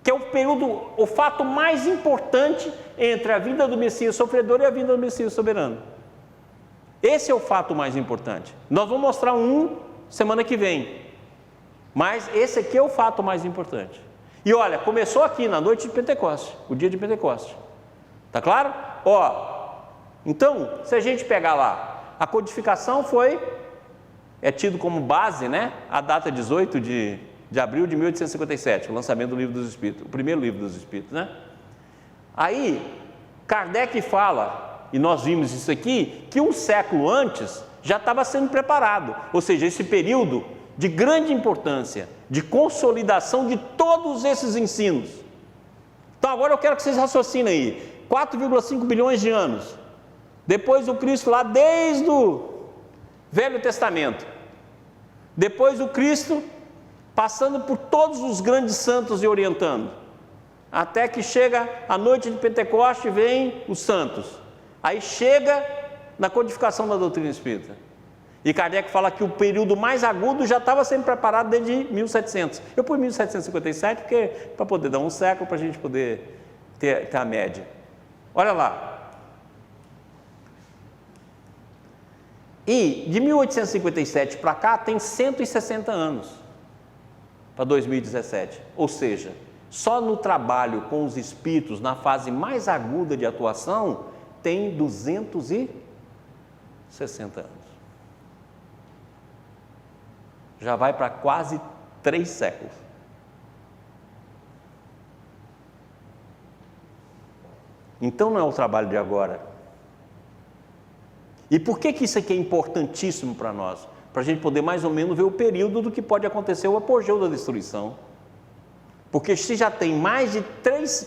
que é o fato mais importante entre a vinda do Messias sofredor e a vinda do Messias soberano. Esse é o fato mais importante. Nós vamos mostrar semana que vem. Mas esse aqui é o fato mais importante. E olha, começou aqui na noite de Pentecoste, o dia de Pentecoste. Tá claro? Então, se a gente pegar lá, a codificação é tido como base, né? A data 18 de abril de 1857, o lançamento do Livro dos Espíritos, o primeiro Livro dos Espíritos, né? Aí, Kardec fala, e nós vimos isso aqui, que um século antes já estava sendo preparado, ou seja, esse período de grande importância, de consolidação de todos esses ensinos. Então agora eu quero que vocês raciocinem aí, 4,5 bilhões de anos, depois do Cristo lá desde o Velho Testamento, depois o Cristo passando por todos os grandes santos e orientando, até que chega a noite de Pentecoste e vem os santos, aí chega na codificação da doutrina espírita, e Kardec fala que o período mais agudo já estava sendo preparado desde 1700, eu pus 1757 porque para poder dar um século, para a gente poder ter a média. Olha lá, e de 1857 para cá tem 160 anos, para 2017, ou seja, só no trabalho com os espíritos, na fase mais aguda de atuação, tem 260 anos. Já vai para quase 3 séculos. Então não é o trabalho de agora. E por que isso aqui é importantíssimo para nós? Para a gente poder mais ou menos ver o período do que pode acontecer, o apogeu da destruição. Porque se já tem mais de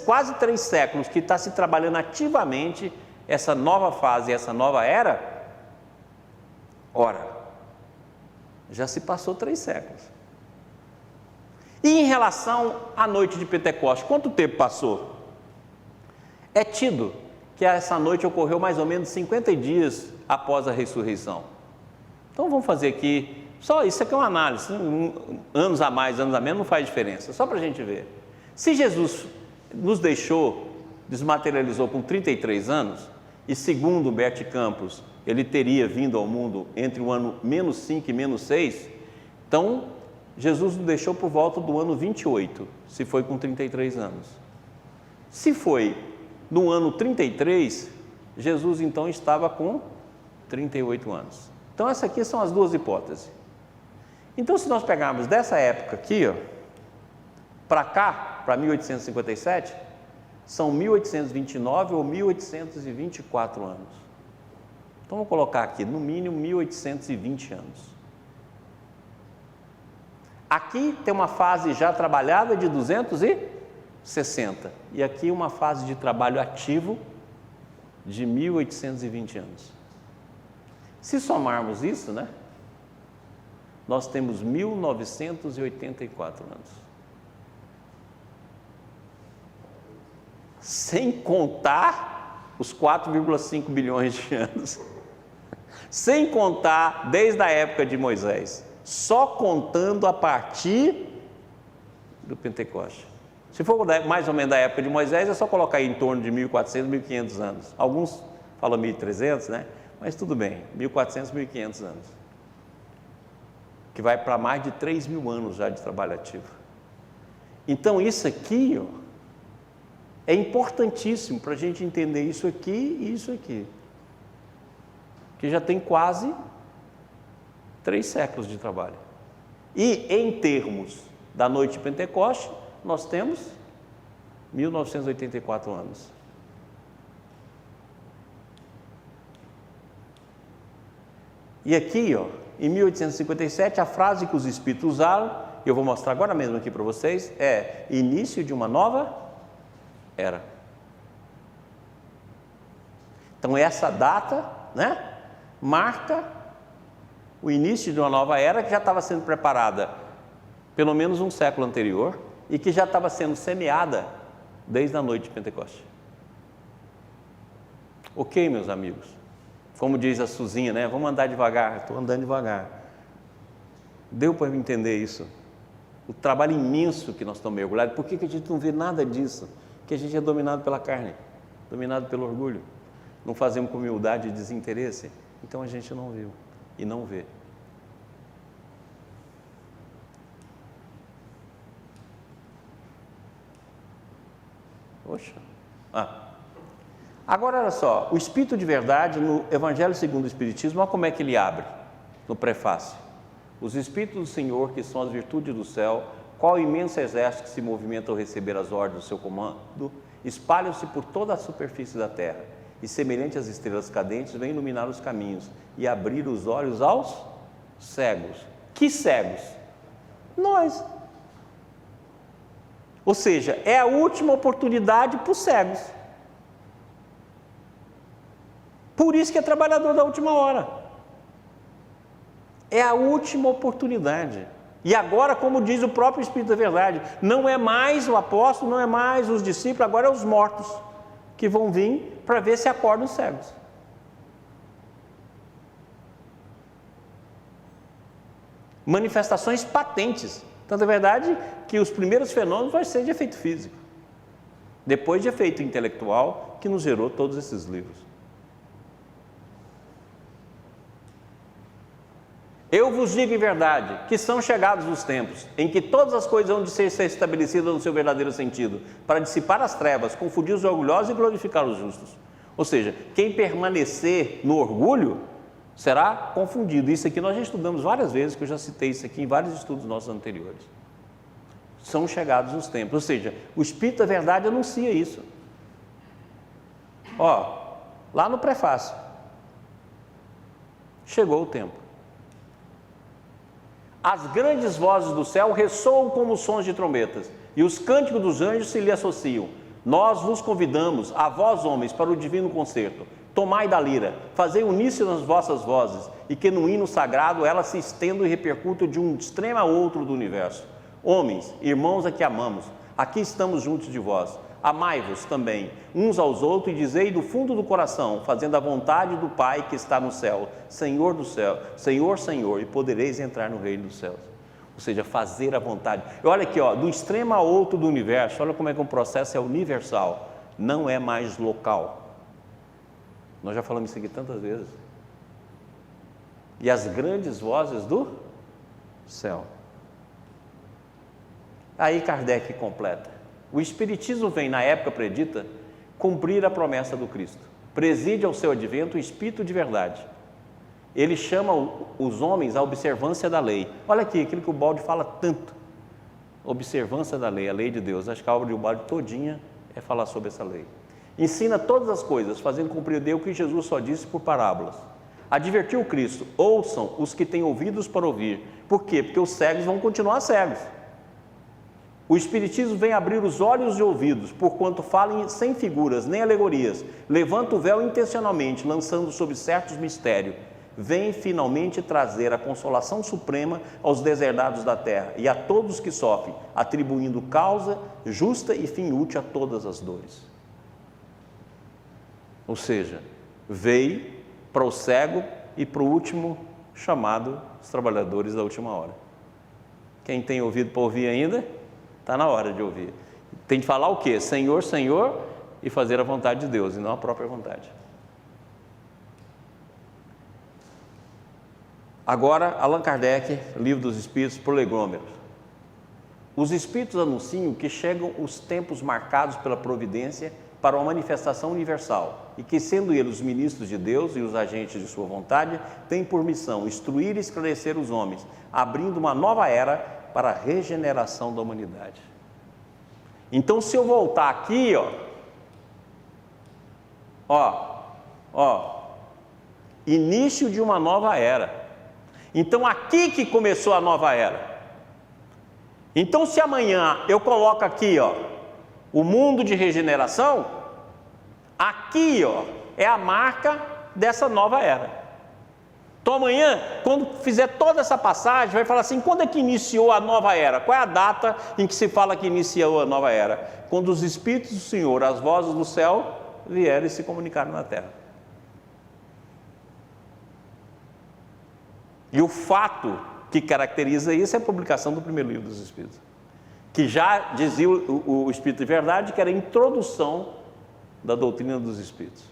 quase 3 séculos que está se trabalhando ativamente essa nova fase, essa nova era, já se passou 3 séculos. E em relação à noite de Pentecostes, quanto tempo passou? É tido que essa noite ocorreu mais ou menos 50 dias após a ressurreição. Então vamos fazer aqui, só isso aqui é uma análise, anos a mais, anos a menos não faz diferença, só para a gente ver. Se Jesus nos desmaterializou com 33 anos, e segundo Humberto Campos, ele teria vindo ao mundo entre o ano -5 e -6, então Jesus nos deixou por volta do ano 28, se foi com 33 anos. Se foi no ano 33, Jesus então estava com 38 anos. Então essas aqui são as duas hipóteses. Então se nós pegarmos dessa época aqui, para cá, para 1857, são 1829 ou 1824 anos. Então, vamos colocar aqui, no mínimo, 1820 anos. Aqui tem uma fase já trabalhada de 260, e aqui uma fase de trabalho ativo de 1820 anos. Se somarmos isso, né, nós temos 1984 anos. Sem contar os 4,5 bilhões de anos. Sem contar desde a época de Moisés. Só contando a partir do Pentecoste. Se for mais ou menos da época de Moisés, é só colocar aí em torno de 1.400, 1.500 anos. Alguns falam 1.300, né? Mas tudo bem, 1.400, 1.500 anos. Que vai para mais de 3.000 anos já de trabalho ativo. Então isso aqui, ó, é importantíssimo para a gente entender isso aqui e isso aqui. Que já tem quase 3 séculos de trabalho. E em termos da noite de Pentecoste, nós temos 1984 anos. E aqui, ó, em 1857, a frase que os espíritos usaram, eu vou mostrar agora mesmo aqui para vocês, é início de uma nova era. Então essa data, né, marca o início de uma nova era que já estava sendo preparada pelo menos um século anterior e que já estava sendo semeada desde a noite de Pentecoste. Ok, meus amigos? Como diz a Suzinha, né? Vamos andar devagar. Estou andando devagar. Deu para entender isso? O trabalho imenso que nós estamos mergulhados. Por que a gente não vê nada disso? Porque a gente é dominado pela carne, dominado pelo orgulho. Não fazemos com humildade e desinteresse. Então a gente não viu e não vê. Poxa. Agora olha só, o Espírito de Verdade no Evangelho segundo o Espiritismo, olha como é que ele abre no prefácio. Os Espíritos do Senhor, que são as virtudes do céu, qual imenso exército que se movimenta ao receber as ordens do seu comando, espalham-se por toda a superfície da terra e, semelhante às estrelas cadentes, vêm iluminar os caminhos e abrir os olhos aos cegos. Que cegos? Nós. Ou seja, é a última oportunidade para os cegos. Por isso que é trabalhador da última hora. É a última oportunidade. E agora, como diz o próprio Espírito da Verdade, não é mais o apóstolo, não é mais os discípulos, agora é os mortos que vão vir para ver se acordam os cegos. Manifestações patentes. Tanto é verdade que os primeiros fenômenos vão ser de efeito físico. Depois de efeito intelectual, que nos gerou todos esses livros. Eu vos digo em verdade, que são chegados os tempos em que todas as coisas vão ser estabelecidas no seu verdadeiro sentido, para dissipar as trevas, confundir os orgulhosos e glorificar os justos. Ou seja, quem permanecer no orgulho será confundido. Isso aqui nós já estudamos várias vezes, que eu já citei isso aqui em vários estudos nossos anteriores. São chegados os tempos. Ou seja, o Espírito da Verdade anuncia isso. Ó, lá no prefácio. Chegou o tempo. As grandes vozes do céu ressoam como sons de trombetas, e os cânticos dos anjos se lhe associam. Nós vos convidamos, a vós homens, para o divino concerto. Tomai da lira, fazei uníssono as vossas vozes, e que no hino sagrado elas se estendam e repercutam de um extremo a outro do universo. Homens, irmãos a que amamos, aqui estamos juntos de vós. Amai-vos também, uns aos outros, e dizei do fundo do coração, fazendo a vontade do Pai que está no céu, Senhor do céu, Senhor, Senhor, e podereis entrar no reino dos céus. Ou seja, fazer a vontade. E olha aqui, ó, do extremo a outro do universo, olha como é que o processo é universal, não é mais local. Nós já falamos isso aqui tantas vezes. E as grandes vozes do céu. Aí Kardec completa. O Espiritismo vem, na época predita, cumprir a promessa do Cristo. Preside ao seu advento o Espírito de Verdade. Ele chama os homens à observância da lei. Olha aqui, aquilo que o Balde fala tanto. observância da lei, a lei de Deus. Acho que a obra de Ubaldo todinha é falar sobre essa lei. Ensina todas as coisas, fazendo compreender o que Jesus só disse por parábolas. Advertiu Cristo: ouçam os que têm ouvidos para ouvir. Por quê? Porque os cegos vão continuar cegos. O Espiritismo vem abrir os olhos e ouvidos, porquanto falem sem figuras nem alegorias, levanta o véu intencionalmente, lançando sobre certos mistérios, vem finalmente trazer a consolação suprema aos deserdados da terra e a todos que sofrem, atribuindo causa justa e fim útil a todas as dores. Ou seja, veio para o cego e para o último chamado, os trabalhadores da última hora. Quem tem ouvido para ouvir ainda, está na hora de ouvir. Tem de falar o quê? Senhor, Senhor, e fazer a vontade de Deus, e não a própria vontade. Agora, Allan Kardec, Livro dos Espíritos, Prolegômenos. Os Espíritos anunciam que chegam os tempos marcados pela providência para uma manifestação universal e que, sendo eles os ministros de Deus e os agentes de sua vontade, têm por missão instruir e esclarecer os homens, abrindo uma nova era para a regeneração da humanidade. Então, se eu voltar aqui, início de uma nova era. Então, aqui que começou a nova era. Então, se amanhã eu coloco aqui, o mundo de regeneração, aqui, é a marca dessa nova era. Então amanhã, quando fizer toda essa passagem, vai falar assim: quando é que iniciou a nova era? Qual é a data em que se fala que iniciou a nova era? Quando os Espíritos do Senhor, as vozes do céu, vieram e se comunicaram na terra. E o fato que caracteriza isso é a publicação do primeiro livro dos Espíritos, que já dizia o Espírito de Verdade, que era a introdução da doutrina dos Espíritos.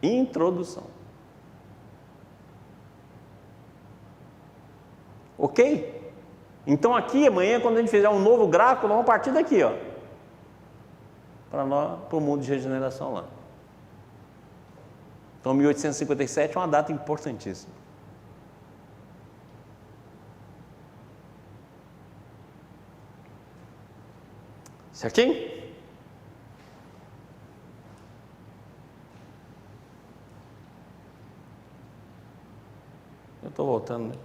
Introdução. Ok? Então aqui amanhã, quando a gente fizer um novo gráfico, nós vamos partir daqui, para o mundo de regeneração lá. Então 1857 é uma data importantíssima. Certinho? Eu estou voltando, né?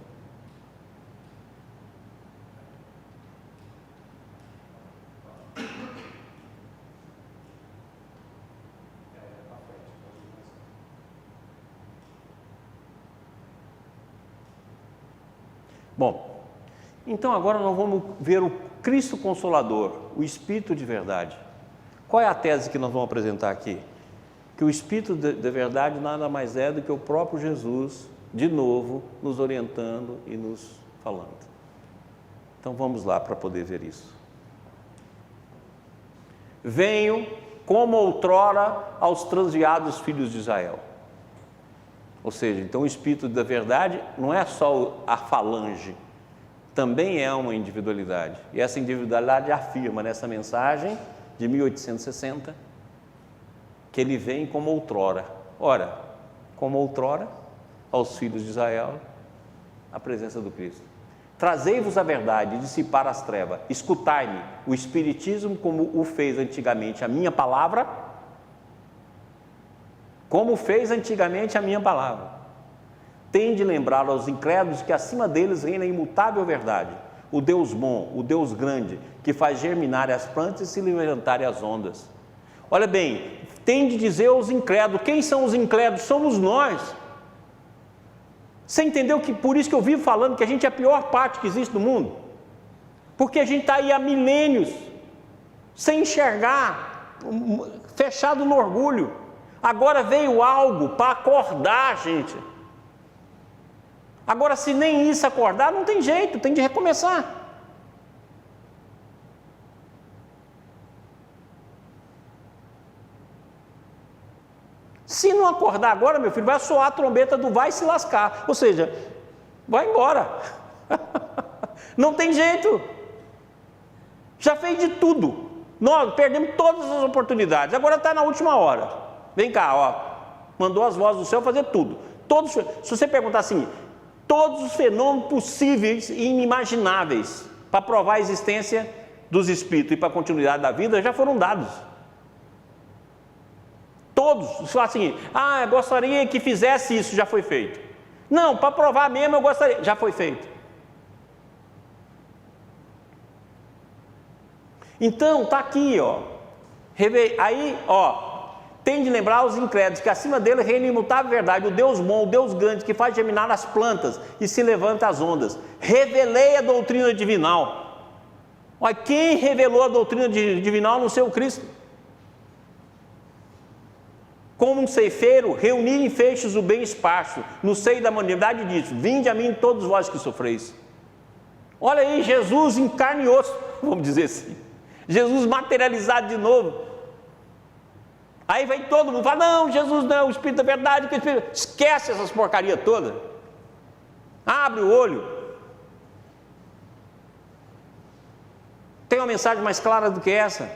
Bom, então agora nós vamos ver o Cristo Consolador, o Espírito de Verdade. Qual é a tese que nós vamos apresentar aqui? Que o Espírito de Verdade nada mais é do que o próprio Jesus, de novo, nos orientando e nos falando. Então vamos lá para poder ver isso. Venho, como outrora, aos transviados filhos de Israel. Ou seja, então o Espírito da Verdade não é só a falange, também é uma individualidade. E essa individualidade afirma nessa mensagem de 1860 que ele vem como outrora. Ora, como outrora, aos filhos de Israel, a presença do Cristo. Trazei-vos a verdade, dissipar as trevas. Escutai-me, o Espiritismo, como o fez antigamente a minha palavra, como fez antigamente a minha palavra. Tem de lembrar aos incrédulos que acima deles reina a imutável verdade, o Deus bom, o Deus grande, que faz germinar as plantas e se levantarem as ondas. Olha bem, tem de dizer aos incrédulos. Quem são os incrédulos? Somos nós. Você entendeu que por isso que eu vivo falando que a gente é a pior parte que existe no mundo? Porque a gente está aí há milênios, sem enxergar, fechado no orgulho. Agora veio algo para acordar a gente. Agora, se nem isso acordar, não tem jeito, tem de recomeçar. Se não acordar agora, meu filho, vai soar a trombeta do vai se lascar. Ou seja, vai embora. Não tem jeito. Já fez de tudo. Nós perdemos todas as oportunidades. Agora está na última hora. Vem cá, mandou as vozes do céu fazer tudo. Todos, se você perguntar assim, todos os fenômenos possíveis e inimagináveis para provar a existência dos espíritos e para a continuidade da vida já foram dados. Todos. Se falar assim, eu gostaria que fizesse isso, já foi feito. Não, para provar mesmo eu gostaria, já foi feito. Então, está aqui, ó. Aí, ó, tem de lembrar os incrédulos que acima dele reina imutável verdade, o Deus bom, o Deus grande, que faz germinar as plantas e se levanta as ondas. Revelei a doutrina divinal. Olha, quem revelou a doutrina divinal no seu Cristo? Como um ceifeiro, reunir em feixes o bem esparso, no seio da humanidade disso, vinde a mim todos vós que sofreis. Olha aí, Jesus em carne e osso, vamos dizer assim. Jesus materializado de novo. Aí vem todo mundo, fala, não, Jesus não é o Espírito da verdade, esquece essas porcarias todas. Abre o olho. Tem uma mensagem mais clara do que essa?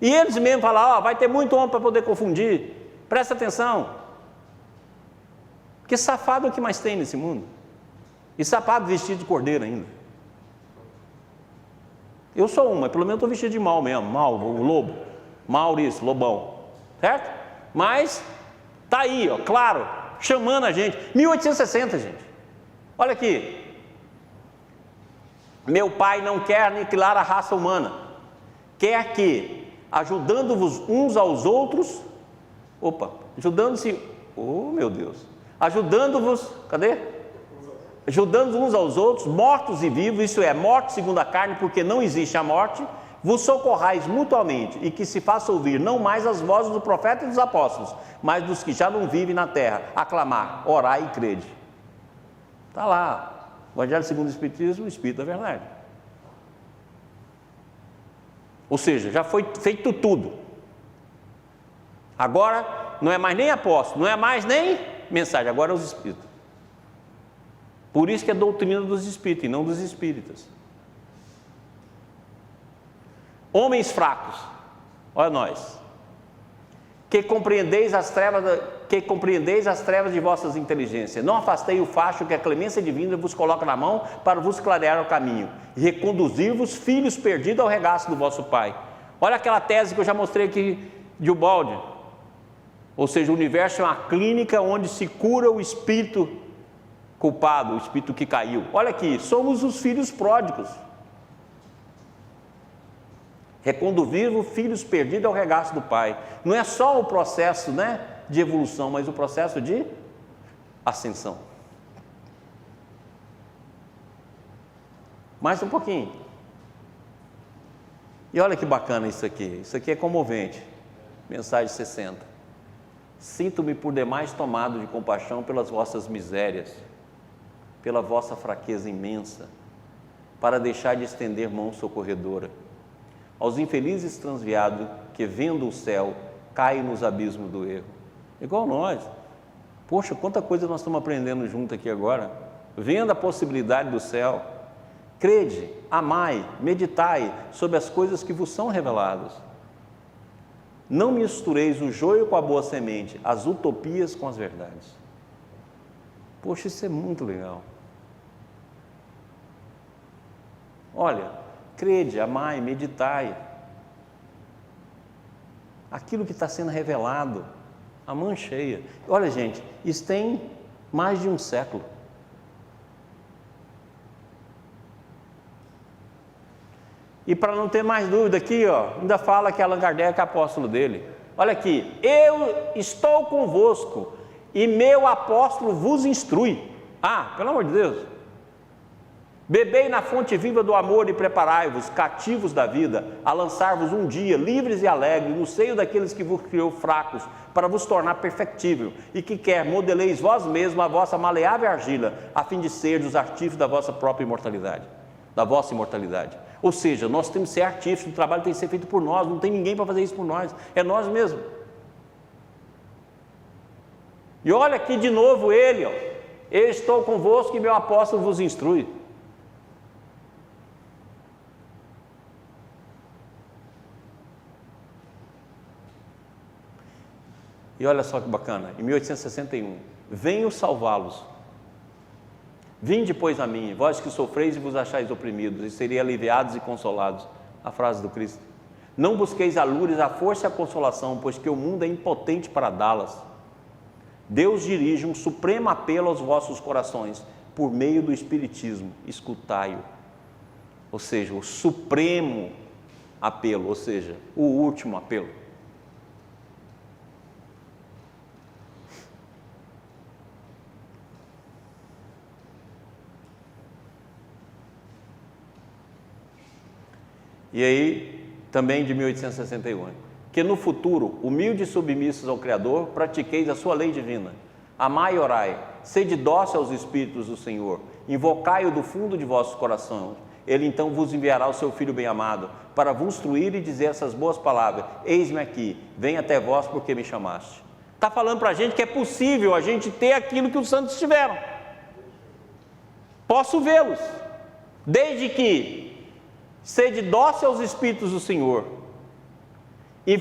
E eles mesmos falam, vai ter muito homem para poder confundir. Presta atenção. Porque safado é o que mais tem nesse mundo. E safado vestido de cordeiro ainda. Eu sou mas pelo menos estou vestido de mal mesmo. Mal, o lobo. Maurício, lobão. Certo? Mas, está aí, ó, claro, chamando a gente. 1860, gente. Olha aqui. Meu pai não quer aniquilar a raça humana. Quer que, ajudando-vos uns aos outros, ajudando-se, meu Deus, ajudando-vos, ajudando uns aos outros, mortos e vivos, isso é, mortos segundo a carne, porque não existe a morte, vos socorrais mutuamente, e que se faça ouvir não mais as vozes do profeta e dos apóstolos, mas dos que já não vivem na terra, aclamar, orai e crede. Está lá, o Evangelho segundo o Espiritismo, o Espírito da verdade. Ou seja, já foi feito tudo. Agora não é mais nem apóstolo, não é mais nem mensagem, agora é os Espíritos. Por isso que é doutrina dos Espíritos e não dos Espíritas. Homens fracos, olha nós, que compreendeis as trevas de vossas inteligências, não afastei o facho que a clemência divina vos coloca na mão para vos clarear o caminho e reconduzir-vos, filhos perdidos, ao regaço do vosso Pai. Olha aquela tese que eu já mostrei aqui de Ubaldi, ou seja, o universo é uma clínica onde se cura o espírito culpado, o espírito que caiu. Olha aqui, somos os filhos pródigos. Reconduzir-vos, filhos perdidos, ao regaço do Pai. Não é só o processo, de evolução, mas o processo de ascensão. Mais um pouquinho. E olha que bacana isso aqui é comovente. Mensagem 60. Sinto-me por demais tomado de compaixão pelas vossas misérias, pela vossa fraqueza imensa, para deixar de estender mão socorredora aos infelizes transviados que, vendo o céu, caem nos abismos do erro. Igual nós. Poxa, quanta coisa nós estamos aprendendo junto aqui agora. Vendo a possibilidade do céu. Crede, amai, meditai sobre as coisas que vos são reveladas. Não mistureis o joio com a boa semente, as utopias com as verdades. Poxa, isso é muito legal. Olha, crede, amai, meditai. Aquilo que está sendo revelado, a mão cheia. Olha, gente, isso tem mais de um século. E para não ter mais dúvida aqui, ainda fala que Allan Kardec é apóstolo dele. Olha aqui, eu estou convosco e meu apóstolo vos instrui. Pelo amor de Deus. Bebei na fonte viva do amor e preparai-vos, cativos da vida, a lançar-vos um dia, livres e alegres, no seio daqueles que vos criou fracos, para vos tornar perfectível, e que quer modeleis vós mesmos a vossa maleável argila, a fim de ser os artífices da vossa própria imortalidade, da vossa imortalidade. Ou seja, nós temos que ser artífices, o trabalho tem que ser feito por nós, não tem ninguém para fazer isso por nós, é nós mesmos. E olha aqui de novo ele, eu estou convosco e meu apóstolo vos instrui. E olha só que bacana, em 1861, venho salvá-los, Vinde, pois, a mim, vós que sofreis e vos achais oprimidos, e sereis aliviados e consolados. A frase do Cristo. Não busqueis a lures, a força e a consolação, pois que o mundo é impotente para dá-las. Deus dirige um supremo apelo aos vossos corações, por meio do Espiritismo. Escutai-o. Ou seja, o supremo apelo, ou seja, o último apelo. E aí, também de 1861, que no futuro, humildes e submissos ao Criador, pratiqueis a sua lei divina. Amai e orai, sede dócil aos Espíritos do Senhor, invocai-o do fundo de vossos corações. Ele então vos enviará o seu Filho bem-amado, para vos instruir e dizer essas boas palavras: eis-me aqui, venho até vós porque me chamaste. Está falando para a gente que é possível a gente ter aquilo que os santos tiveram. Posso vê-los, desde que sede dócil aos Espíritos do Senhor, e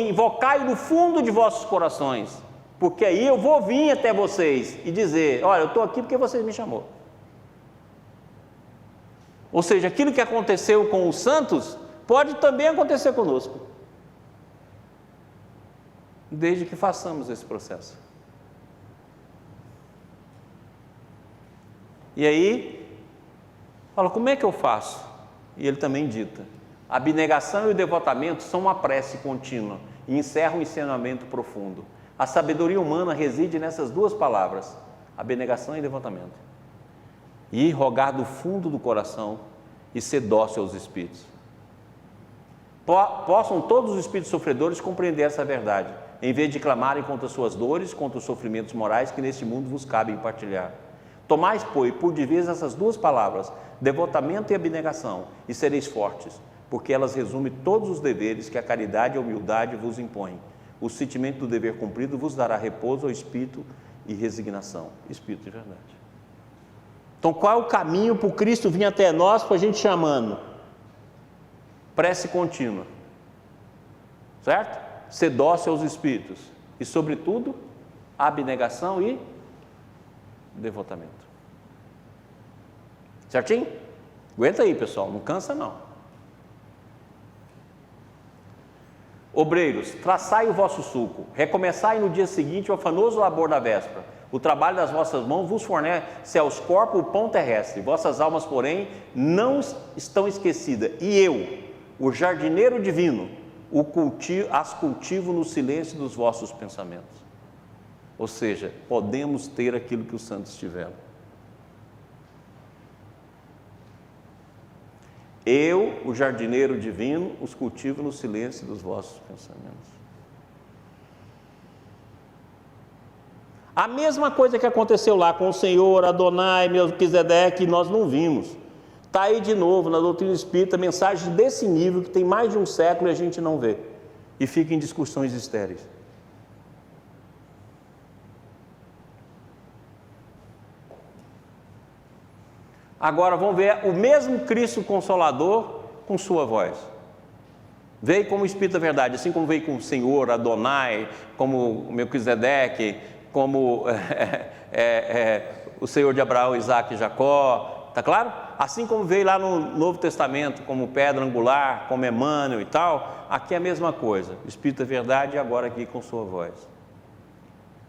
invocai do fundo de vossos corações, porque aí eu vou vir até vocês e dizer: olha, eu estou aqui porque vocês me chamou. Ou seja, aquilo que aconteceu com os santos pode também acontecer conosco, desde que façamos esse processo. E aí, fala, como é que eu faço? E ele também dita: a abnegação e o devotamento são uma prece contínua e encerram um ensinamento profundo. A sabedoria humana reside nessas duas palavras, abnegação e devotamento. E rogar do fundo do coração e ser dócil aos espíritos. Possam todos os espíritos sofredores compreender essa verdade, em vez de clamarem contra suas dores, contra os sofrimentos morais que neste mundo vos cabem partilhar. Tomais, pois, por de vez essas duas palavras, devotamento e abnegação, e sereis fortes, porque elas resumem todos os deveres que a caridade e a humildade vos impõem. O sentimento do dever cumprido vos dará repouso ao espírito e resignação. Espírito de verdade. Então, qual é o caminho para o Cristo vir até nós, para a gente chamando? Prece contínua, certo? Ser dócil aos espíritos e, sobretudo, abnegação e devotamento. Certinho? Aguenta aí, pessoal, não cansa não. Obreiros, traçai o vosso sulco, recomeçai no dia seguinte o afanoso labor da véspera. O trabalho das vossas mãos vos fornece aos corpos o pão terrestre, vossas almas, porém, não estão esquecidas. E eu, o jardineiro divino, as cultivo no silêncio dos vossos pensamentos. Ou seja, podemos ter aquilo que os santos tiveram. Eu, o jardineiro divino, os cultivo no silêncio dos vossos pensamentos. A mesma coisa que aconteceu lá com o Senhor, Adonai, Melquisedeque, nós não vimos. Está aí de novo na doutrina espírita, mensagem desse nível que tem mais de um século e a gente não vê. E fica em discussões estéreis. Agora vamos ver o mesmo Cristo Consolador com sua voz. Veio como Espírito da Verdade, assim como veio com o Senhor, Adonai, como Melquisedeque, como o Senhor de Abraão, Isaac e Jacó, tá claro? Assim como veio lá no Novo Testamento, como pedra angular, como Emmanuel e tal, aqui é a mesma coisa, Espírito da Verdade, agora aqui com sua voz.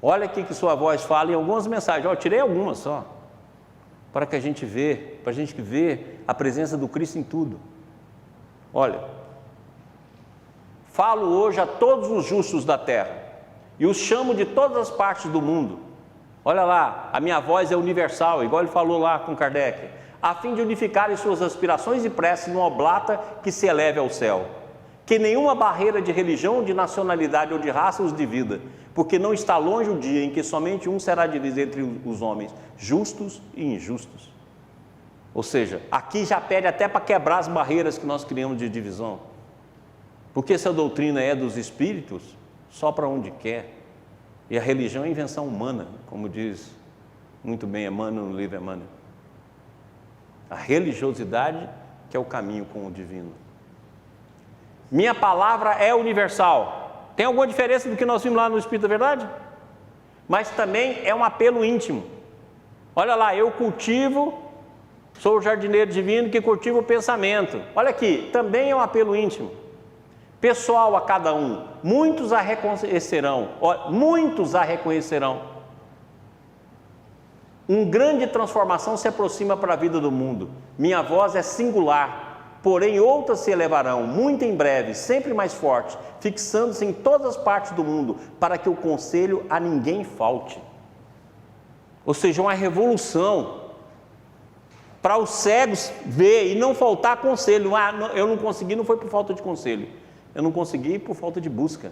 Olha aqui que sua voz fala em algumas mensagens, eu tirei algumas só, para que a gente vê, para a gente ver a presença do Cristo em tudo. Olha, falo hoje a todos os justos da terra, e os chamo de todas as partes do mundo. Olha lá, a minha voz é universal, igual ele falou lá com Kardec, a fim de unificarem suas aspirações e preces numa oblata que se eleve ao céu. Que nenhuma barreira de religião, de nacionalidade ou de raça os divida, porque não está longe o dia em que somente um será dividido entre os homens, justos e injustos. Ou seja, aqui já pede até para quebrar as barreiras que nós criamos de divisão. Porque essa doutrina é dos espíritos, só para onde quer. E a religião é invenção humana, como diz muito bem Emmanuel no livro Emmanuel. A religiosidade que é o caminho com o divino. Minha palavra é universal. Tem alguma diferença do que nós vimos lá no Espírito da Verdade? Mas também é um apelo íntimo. Olha lá, eu cultivo, sou o jardineiro divino que cultiva o pensamento. Olha aqui, também é um apelo íntimo, pessoal a cada um. Muitos a reconhecerão, muitos a reconhecerão. Uma grande transformação se aproxima para a vida do mundo. Minha voz é singular, porém outras se elevarão, muito em breve, sempre mais forte, fixando-se em todas as partes do mundo, para que o conselho a ninguém falte. Ou seja, uma revolução para os cegos ver e não faltar conselho. Eu não consegui, não foi por falta de conselho, eu não consegui por falta de busca,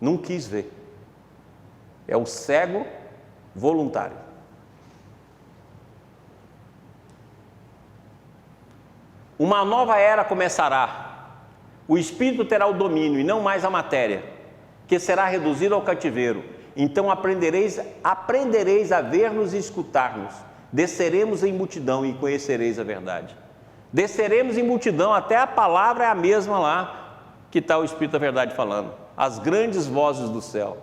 não quis ver. É o cego voluntário. Uma nova era começará. O espírito terá o domínio e não mais a matéria, que será reduzida ao cativeiro. Então aprendereis a ver-nos e escutar-nos. Desceremos em multidão e conhecereis a verdade. Desceremos em multidão, até a palavra é a mesma lá que está o Espírito da Verdade falando. As grandes vozes do céu.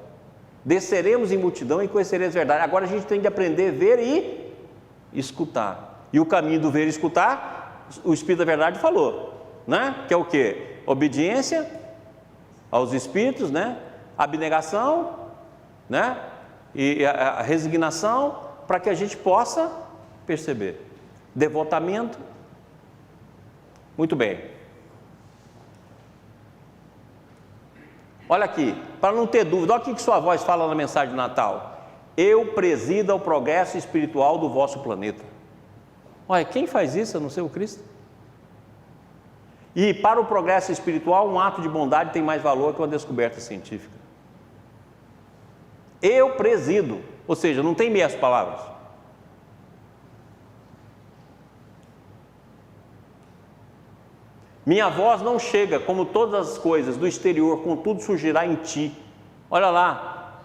Desceremos em multidão e conhecereis a verdade. Agora a gente tem de aprender a ver e escutar. E o caminho do ver e escutar, o Espírito da Verdade falou, né? Que é o quê? Obediência aos Espíritos, né? Abnegação, né? E a resignação, para que a gente possa perceber. Devotamento. Muito bem. Olha aqui, para não ter dúvida, olha o que sua voz fala na mensagem de Natal. Eu presido ao progresso espiritual do vosso planeta. Olha, quem faz isso a não ser o Cristo? E para o progresso espiritual, um ato de bondade tem mais valor que uma descoberta científica. Eu presido, ou seja, não tem meias palavras. Minha voz não chega, como todas as coisas do exterior, contudo surgirá em ti. Olha lá,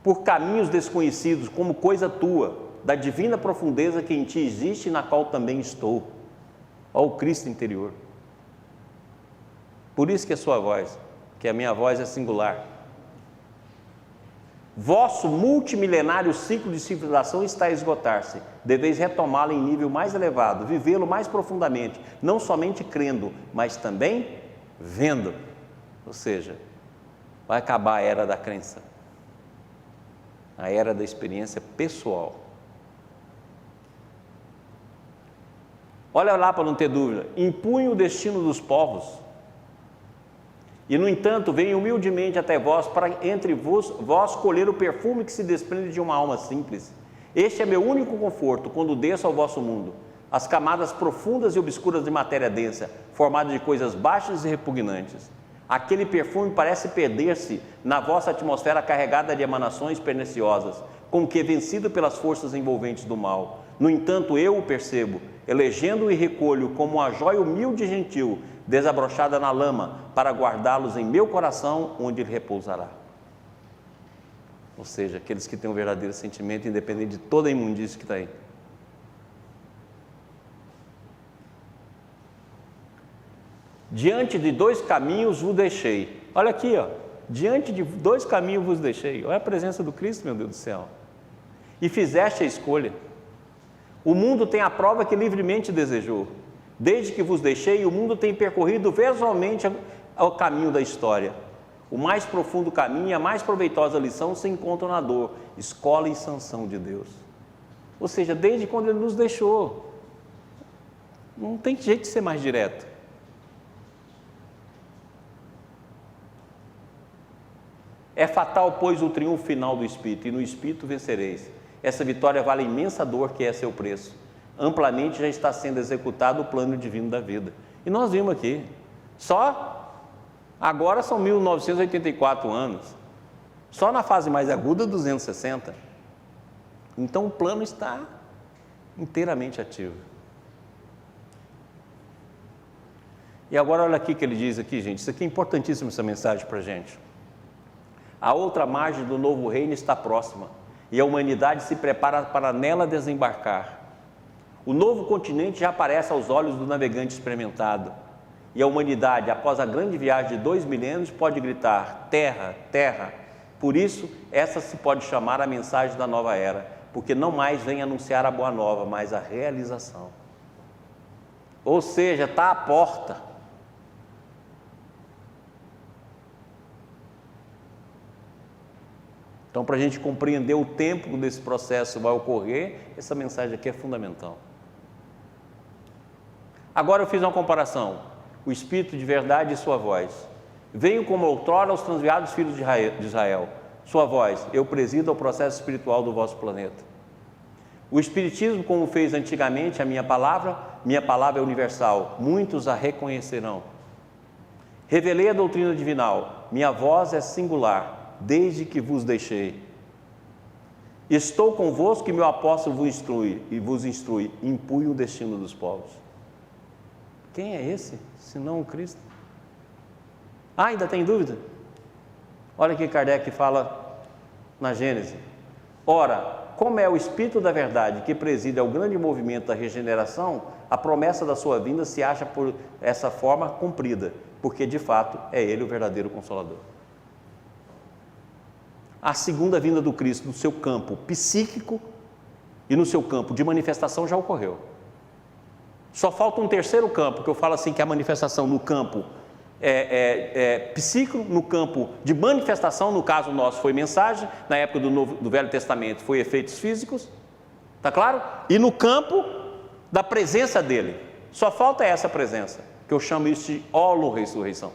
por caminhos desconhecidos, como coisa tua, da divina profundeza que em ti existe e na qual também estou. Ó, o Cristo interior. Por isso que a sua voz, que a minha voz é singular. Vosso multimilenário ciclo de civilização está a esgotar-se. Deveis retomá-lo em nível mais elevado, vivê-lo mais profundamente, não somente crendo, mas também vendo. Ou seja, vai acabar a era da crença, a era da experiência pessoal. Olha lá para não ter dúvida. Impunho o destino dos povos. E, no entanto, venho humildemente até vós, para entre vós colher o perfume que se desprende de uma alma simples. Este é meu único conforto, quando desço ao vosso mundo. As camadas profundas e obscuras de matéria densa, formadas de coisas baixas e repugnantes. Aquele perfume parece perder-se na vossa atmosfera carregada de emanações perniciosas, como que vencido pelas forças envolventes do mal. No entanto, eu o percebo, elegendo-o e recolho como uma jóia humilde e gentil, desabrochada na lama, para guardá-los em meu coração, onde ele repousará. Ou seja, aqueles que têm um verdadeiro sentimento, independente de toda a imundície que está aí. Diante de dois caminhos vos deixei. Olha aqui, ó. Diante de dois caminhos vos deixei. Olha a presença do Cristo, meu Deus do céu. E fizeste a escolha. O mundo tem a prova que livremente desejou. Desde que vos deixei, o mundo tem percorrido visualmente ao caminho da história. O mais profundo caminho e a mais proveitosa lição se encontram na dor, escola e sanção de Deus. Ou seja, desde quando Ele nos deixou. Não tem jeito de ser mais direto. É fatal, pois, o triunfo final do Espírito, e no Espírito vencereis. Essa vitória vale a imensa dor que é seu preço. Amplamente já está sendo executado o plano divino da vida. E nós vimos aqui, só agora são 1984 anos, só na fase mais aguda 260. Então o plano está inteiramente ativo. E agora olha aqui que ele diz aqui, gente, isso aqui é importantíssimo, essa mensagem para a gente. A outra margem do novo reino está próxima, e a humanidade se prepara para nela desembarcar. O novo continente já aparece aos olhos do navegante experimentado, e a humanidade, após a grande viagem de 2 milênios, pode gritar: terra, terra. Por isso, essa se pode chamar a mensagem da nova era. porque não mais vem anunciar a boa nova, mas a realização. Ou seja, está à porta. Então, para a gente compreender o tempo desse processo vai ocorrer, essa mensagem aqui é fundamental. Agora eu fiz uma comparação. O Espírito de verdade e sua voz. Venho como outrora aos transviados filhos de Israel. Sua voz, eu presido ao processo espiritual do vosso planeta. O Espiritismo, como fez antigamente a minha palavra é universal, muitos a reconhecerão. Revelei a doutrina divinal, minha voz é singular, desde que vos deixei. Estou convosco e meu apóstolo vos instrui, impunho o destino dos povos. Quem é esse, senão o Cristo? Ainda tem dúvida? Olha o que Kardec fala na Gênese. Ora, como é o Espírito da verdade que preside ao grande movimento da regeneração, a promessa da sua vinda se acha por essa forma cumprida, porque de fato é Ele o verdadeiro Consolador. A segunda vinda do Cristo no seu campo psíquico e no seu campo de manifestação já ocorreu. Só falta um terceiro campo, que eu falo assim, que é a manifestação no campo psíquico, no campo de manifestação, no caso nosso foi mensagem, na época do Velho Testamento foi efeitos físicos, tá claro? E no campo da presença dele, só falta essa presença, que eu chamo isso de holo-ressurreição.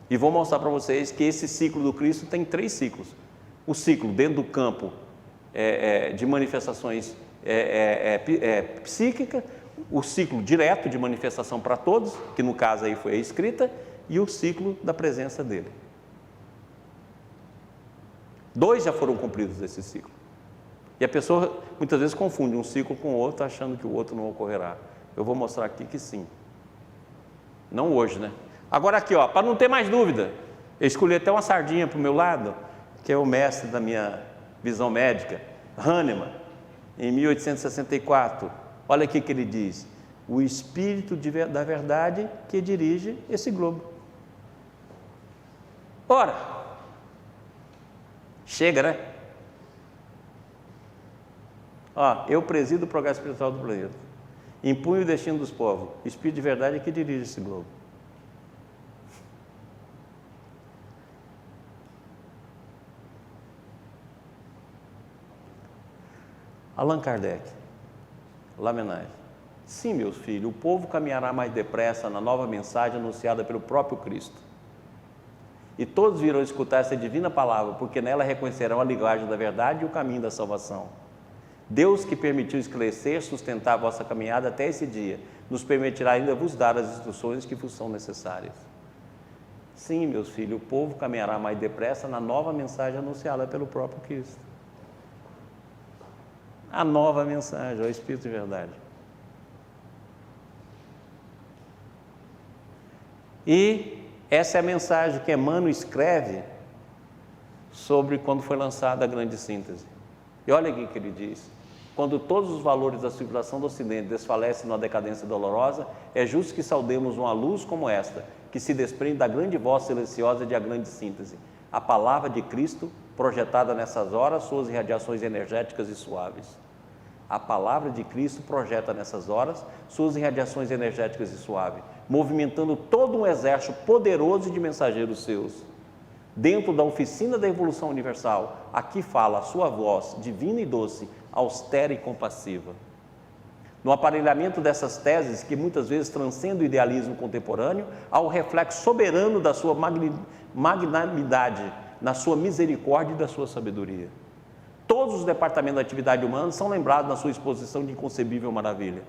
E vou mostrar para vocês que esse ciclo do Cristo tem 3 ciclos. O ciclo dentro do campo de manifestações psíquica, o ciclo direto de manifestação para todos, que no caso aí foi a escrita, e o ciclo da presença dele. 2 já foram cumpridos desse ciclo. E a pessoa muitas vezes confunde um ciclo com o outro, achando que o outro não ocorrerá. Eu vou mostrar aqui que sim. Não hoje, né? Agora aqui, ó, para não ter mais dúvida, eu escolhi até uma sardinha para o meu lado, que é o mestre da minha visão médica, Hahnemann, em 1864. Olha aqui que ele diz: o Espírito da verdade que dirige esse globo. Ora, chega, né? Ó, eu presido o progresso espiritual do planeta, impunho o destino dos povos, o Espírito de verdade que dirige esse globo. Allan Kardec, Lamennais. Sim, meus filhos, o povo caminhará mais depressa na nova mensagem anunciada pelo próprio Cristo. E todos virão escutar essa divina palavra, porque nela reconhecerão a linguagem da verdade e o caminho da salvação. Deus, que permitiu esclarecer, sustentar a vossa caminhada até esse dia, nos permitirá ainda vos dar as instruções que vos são necessárias. Sim, meus filhos, o povo caminhará mais depressa na nova mensagem anunciada pelo próprio Cristo. A nova mensagem, o Espírito de verdade. E essa é a mensagem que Emmanuel escreve sobre quando foi lançada a grande síntese. E olha aqui que ele diz: quando todos os valores da civilização do Ocidente desfalecem numa decadência dolorosa, é justo que saudemos uma luz como esta, que se desprende da grande voz silenciosa de a grande síntese, a palavra de Cristo, projetada nessas horas, suas irradiações energéticas e suaves. A palavra de Cristo projeta nessas horas suas irradiações energéticas e suaves, movimentando todo um exército poderoso de mensageiros seus. Dentro da oficina da evolução universal, aqui fala a sua voz, divina e doce, austera e compassiva. No aparelhamento dessas teses, que muitas vezes transcendem o idealismo contemporâneo, há o reflexo soberano da sua magnanimidade, na sua misericórdia e da sua sabedoria. Todos os departamentos da atividade humana são lembrados na sua exposição de inconcebível maravilha.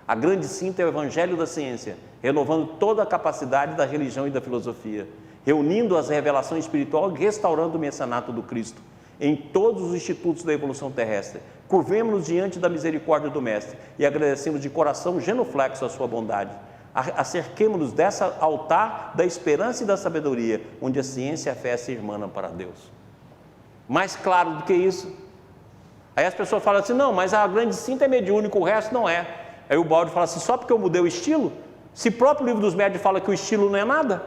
A grande síntese é o evangelho da ciência, renovando toda a capacidade da religião e da filosofia, reunindo as revelações espirituais e restaurando o mecenato do Cristo em todos os institutos da evolução terrestre. Curvemo-nos diante da misericórdia do Mestre e agradecemos de coração genuflexo a sua bondade. Acerquemo-nos dessa altar da esperança e da sabedoria, onde a ciência e a fé se irmanam para Deus. Mais claro do que isso. Aí as pessoas falam assim: não, mas a grande síntese é mediúnica, o resto não é. Aí o Balde fala assim: só porque eu mudei o estilo? Se o próprio livro dos médiuns fala que o estilo não é nada.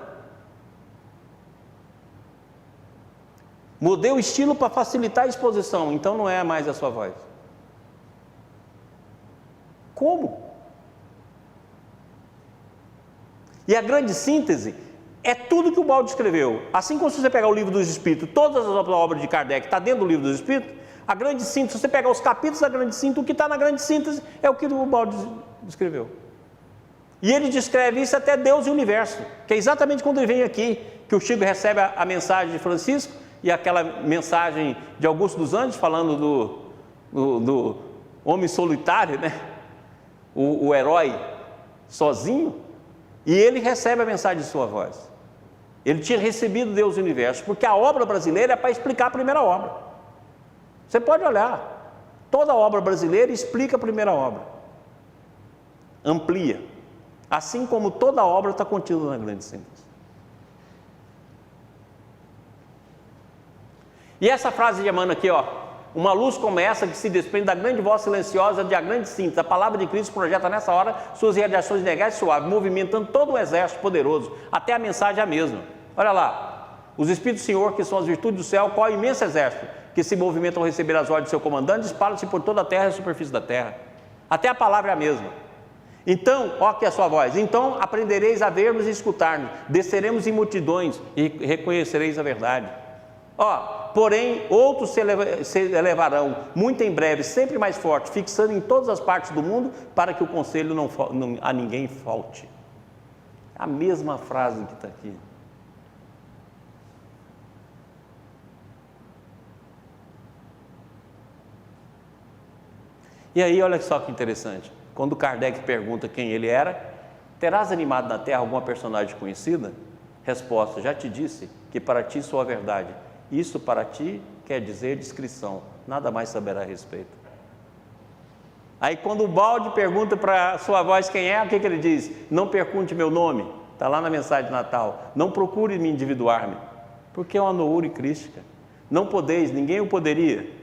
Mudei o estilo para facilitar a exposição, então não é mais a sua voz. Como? E a grande síntese é tudo que o Baldi escreveu. Assim como se você pegar o Livro dos Espíritos, todas as obras de Kardec estão dentro do Livro dos Espíritos, a grande síntese, se você pegar os capítulos da grande síntese, o que está na grande síntese é o que o Baldi escreveu. E ele descreve isso até Deus e o universo, que é exatamente quando ele vem aqui, que o Chico recebe a mensagem de Francisco, e aquela mensagem de Augusto dos Anjos, falando do homem solitário, né? O herói sozinho, e ele recebe a mensagem de sua voz. Ele tinha recebido Deus e o universo, porque a obra brasileira é para explicar a primeira obra. Você pode olhar, toda obra brasileira explica a primeira obra, amplia, assim como toda obra está contida na grande síntese. E essa frase de Emmanuel aqui, ó, uma luz como essa que se desprende da grande voz silenciosa de a grande síntese, a palavra de Cristo projeta nessa hora suas radiações negais e suaves, movimentando todo o exército poderoso, até a mensagem é a mesma. Olha lá, os Espíritos do Senhor, que são as virtudes do céu, qual é o imenso exército, que se movimentam ao receber as ordens de seu comandante, espalham-se por toda a terra e a superfície da terra. Até a palavra é a mesma. Então, ó que é a sua voz, então aprendereis a ver-nos e escutar-nos, desceremos em multidões e reconhecereis a verdade. Ó, porém, outros se elevarão, muito em breve, sempre mais forte, fixando em todas as partes do mundo, para que o conselho a ninguém falte. A mesma frase que está aqui. E aí, olha só que interessante, quando Kardec pergunta quem ele era, terás animado na terra alguma personagem conhecida? Resposta, já te disse que para ti sou a verdade. Isso para ti quer dizer descrição, nada mais saberá a respeito. Aí quando o Baldi pergunta para a sua voz quem é, o que ele diz? Não pergunte meu nome, está lá na mensagem de Natal. Não procure me individuar-me, porque é uma noura crística. Não podeis, ninguém o poderia.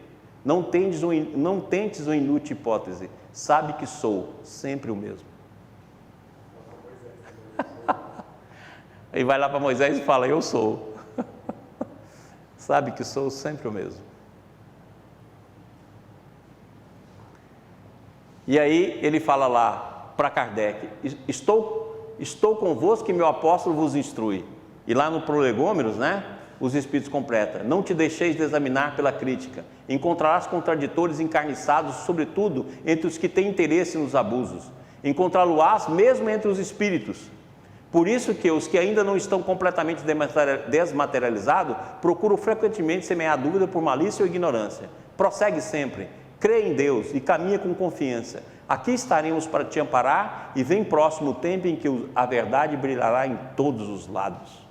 Não tentes uma inútil hipótese, sabe que sou sempre o mesmo. Aí vai lá para Moisés e fala, eu sou. Sabe que sou sempre o mesmo. E aí ele fala lá para Kardec, estou convosco que meu apóstolo vos instrui. E lá no Prolegômenos, né, os Espíritos completam, não te deixeis de examinar pela crítica, encontrarás contraditores encarniçados, sobretudo entre os que têm interesse nos abusos, encontrá-lo-ás mesmo entre os espíritos. Por isso que os que ainda não estão completamente desmaterializados, procuram frequentemente semear dúvida por malícia ou ignorância. Prossegue sempre, crê em Deus e caminha com confiança. Aqui estaremos para te amparar e vem próximo o tempo em que a verdade brilhará em todos os lados.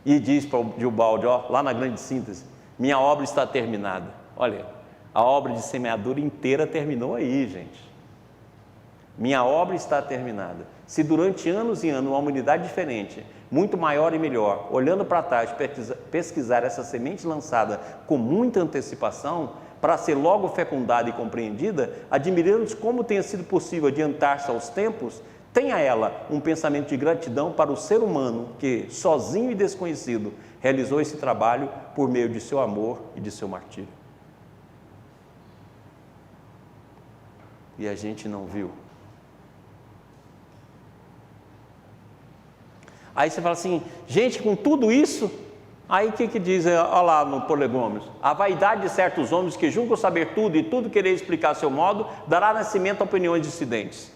E diz para o Gilbaldi, ó, lá na grande síntese, minha obra está terminada. Olha, a obra de semeadura inteira terminou aí, gente. Minha obra está terminada. Se durante anos e anos uma humanidade diferente, muito maior e melhor, olhando para trás, pesquisar essa semente lançada com muita antecipação, para ser logo fecundada e compreendida, admirando-se como tenha sido possível adiantar-se aos tempos, tenha ela um pensamento de gratidão para o ser humano que, sozinho e desconhecido, realizou esse trabalho por meio de seu amor e de seu martírio. E a gente não viu. Aí você fala assim, gente, com tudo isso, aí o que diz, olha lá no Prolegômenos, a vaidade de certos homens que julgam saber tudo e tudo querer explicar a seu modo, dará nascimento a opiniões dissidentes.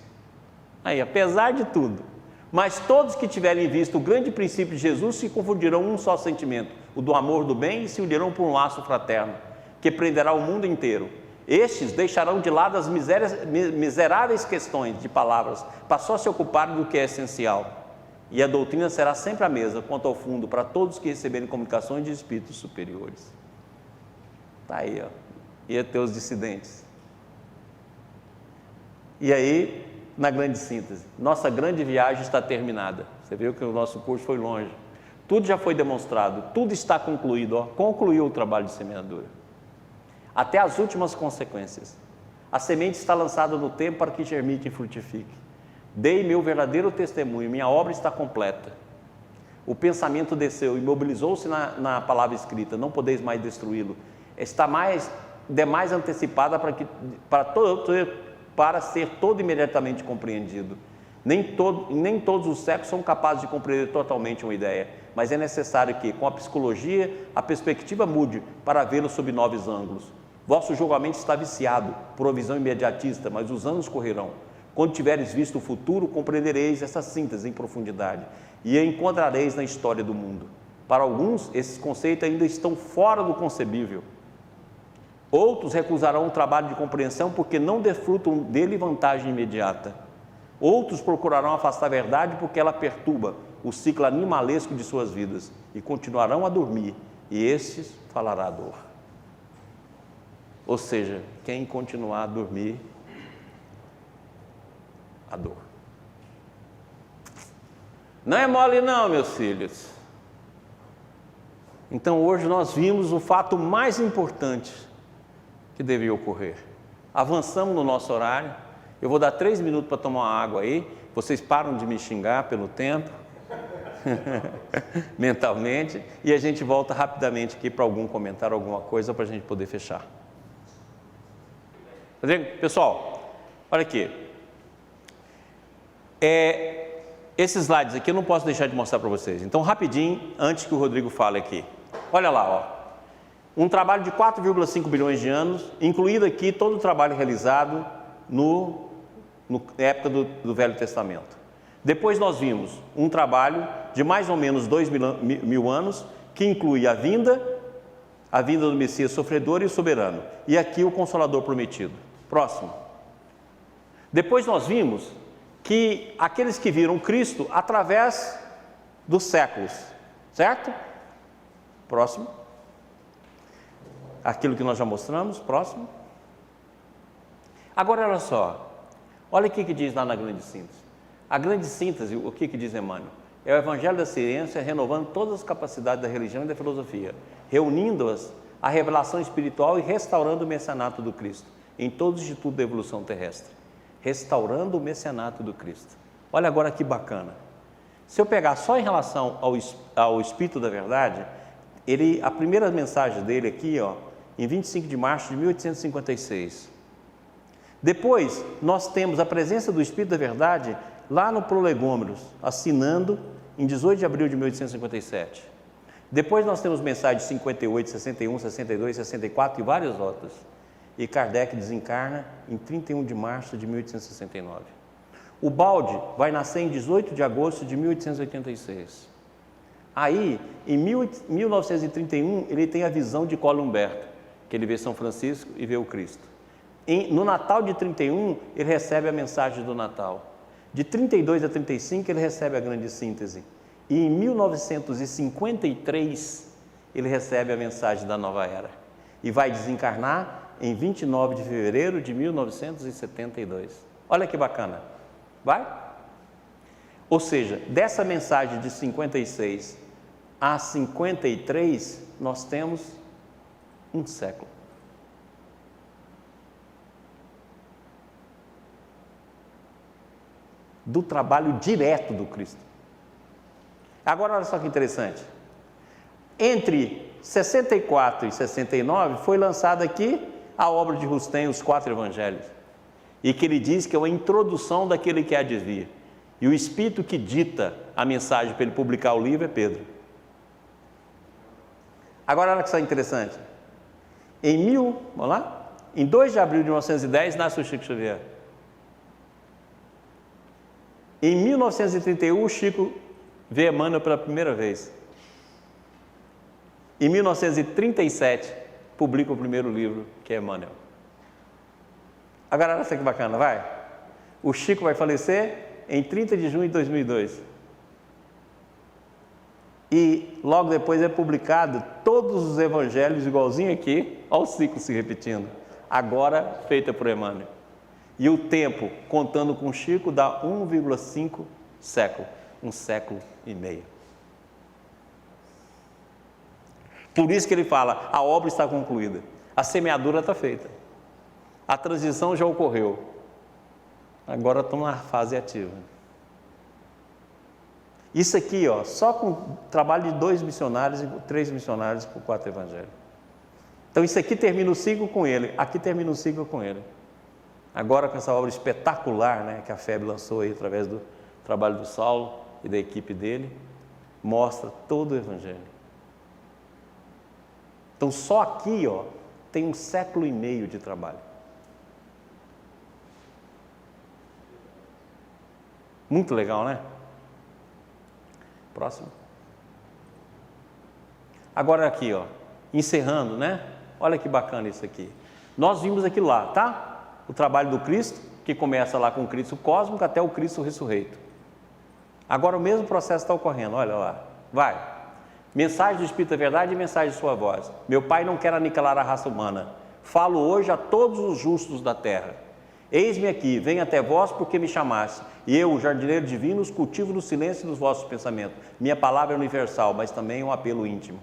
Aí, apesar de tudo, mas todos que tiverem visto o grande princípio de Jesus se confundirão um só sentimento, o do amor do bem, e se unirão por um laço fraterno, que prenderá o mundo inteiro. Estes deixarão de lado as miseráveis questões de palavras, para só se ocuparem do que é essencial. E a doutrina será sempre a mesma, quanto ao fundo, para todos que receberem comunicações de espíritos superiores. Está aí, ó. Ia ter os dissidentes. E aí, na grande síntese, nossa grande viagem está terminada. Você viu que o nosso curso foi longe. Tudo já foi demonstrado, tudo está concluído, ó. Concluiu o trabalho de semeadura. Até as últimas consequências. A semente está lançada no tempo para que germine e frutifique. Dei meu verdadeiro testemunho, minha obra está completa. O pensamento desceu e mobilizou-se na palavra escrita, não podeis mais destruí-lo. Está demais antecipada para ser todo imediatamente compreendido. Nem todos os séculos são capazes de compreender totalmente uma ideia, mas é necessário que, com a psicologia, a perspectiva mude para vê-lo sob novos ângulos. Vosso julgamento está viciado por uma visão imediatista, mas os anos correrão. Quando tiveres visto o futuro, compreendereis essa síntese em profundidade e a encontrareis na história do mundo. Para alguns, esses conceitos ainda estão fora do concebível. Outros recusarão o trabalho de compreensão porque não desfrutam dele vantagem imediata. Outros procurarão afastar a verdade porque ela perturba o ciclo animalesco de suas vidas e continuarão a dormir, e estes falará a dor. Ou seja, quem continuar a dormir, a dor. Não é mole não, meus filhos. Então hoje nós vimos o fato mais importante que devia ocorrer. Avançamos no nosso horário. Eu vou dar 3 minutos para tomar uma água aí. Vocês param de me xingar pelo tempo, mentalmente, e a gente volta rapidamente aqui para algum comentário, alguma coisa, para a gente poder fechar. Pessoal, olha aqui. Esses slides aqui eu não posso deixar de mostrar para vocês. Então, rapidinho, antes que o Rodrigo fale aqui. Olha lá, ó. Um trabalho de 4,5 bilhões de anos, incluído aqui todo o trabalho realizado na época do Velho Testamento. Depois nós vimos um trabalho de mais ou menos 2 mil anos, que inclui a vinda do Messias sofredor e soberano. E aqui o Consolador prometido. Próximo. Depois nós vimos que aqueles que viram Cristo através dos séculos, certo? Próximo. Aquilo que nós já mostramos, próximo. Agora olha só, olha o que diz lá na grande síntese. A grande síntese, o que diz Emmanuel? É o evangelho da ciência renovando todas as capacidades da religião e da filosofia, reunindo-as à revelação espiritual e restaurando o messianato do Cristo em todo o instituto da evolução terrestre. Restaurando o messianato do Cristo. Olha agora que bacana. Se eu pegar só em relação ao Espírito da Verdade, a primeira mensagem dele aqui, ó, em 25 de março de 1856. Depois, nós temos a presença do Espírito da Verdade lá no Prolegômenos, assinando em 18 de abril de 1857. Depois nós temos mensagens de 58, 61, 62, 64 e várias outras. E Kardec desencarna em 31 de março de 1869. O Balde vai nascer em 18 de agosto de 1886. Aí, em 1931, ele tem a visão de Cola Humberto, que ele vê São Francisco e vê o Cristo. No Natal de 31, ele recebe a mensagem do Natal. De 32 a 35, ele recebe a grande síntese. E em 1953, ele recebe a mensagem da nova era. E vai desencarnar em 29 de fevereiro de 1972. Olha que bacana. Vai? Ou seja, dessa mensagem de 56 a 53, nós temos um século. Do trabalho direto do Cristo. Agora, olha só que interessante. Entre 64 e 69, foi lançada aqui a obra de Rustem, Os Quatro Evangelhos. E que ele diz que é uma introdução daquele que há de vir. E o Espírito que dita a mensagem para ele publicar o livro é Pedro. Agora, olha que só interessante. Vamos lá? Em 2 de abril de 1910, nasce o Chico Xavier. Em 1931, o Chico vê Emmanuel pela primeira vez. Em 1937, publica o primeiro livro, que é Emmanuel. Agora, olha só que bacana, vai. O Chico vai falecer em 30 de junho de 2002. E logo depois é publicado todos os evangelhos, igualzinho aqui, olha o ciclo se repetindo. Agora feita por Emmanuel. E o tempo, contando com Chico, dá 1,5 século. 1 século e meio. Por isso que ele fala, a obra está concluída. A semeadura está feita. A transição já ocorreu. Agora estamos na fase ativa. Isso aqui, ó, só com trabalho de 2 missionários, 3 missionários por 4 evangelhos. Então isso aqui termina o ciclo com ele, aqui termina o ciclo com ele. Agora com essa obra espetacular, né, que a FEB lançou aí através do trabalho do Saulo e da equipe dele, mostra todo o evangelho. Então só aqui, ó, tem 1,5 século de trabalho. Muito legal, né? Próximo. Agora aqui, ó, encerrando, né? Olha que bacana isso aqui. Nós vimos aqui lá, tá? O trabalho do Cristo, que começa lá com o Cristo cósmico até o Cristo ressurreito. Agora o mesmo processo está ocorrendo, olha lá. Vai. Mensagem do Espírito da Verdade e mensagem de sua voz. Meu Pai não quer aniquilar a raça humana. Falo hoje a todos os justos da terra. Eis-me aqui, venho até vós porque me chamaste, e eu, o jardineiro divino, os cultivo no silêncio dos vossos pensamentos. Minha palavra é universal, mas também um apelo íntimo.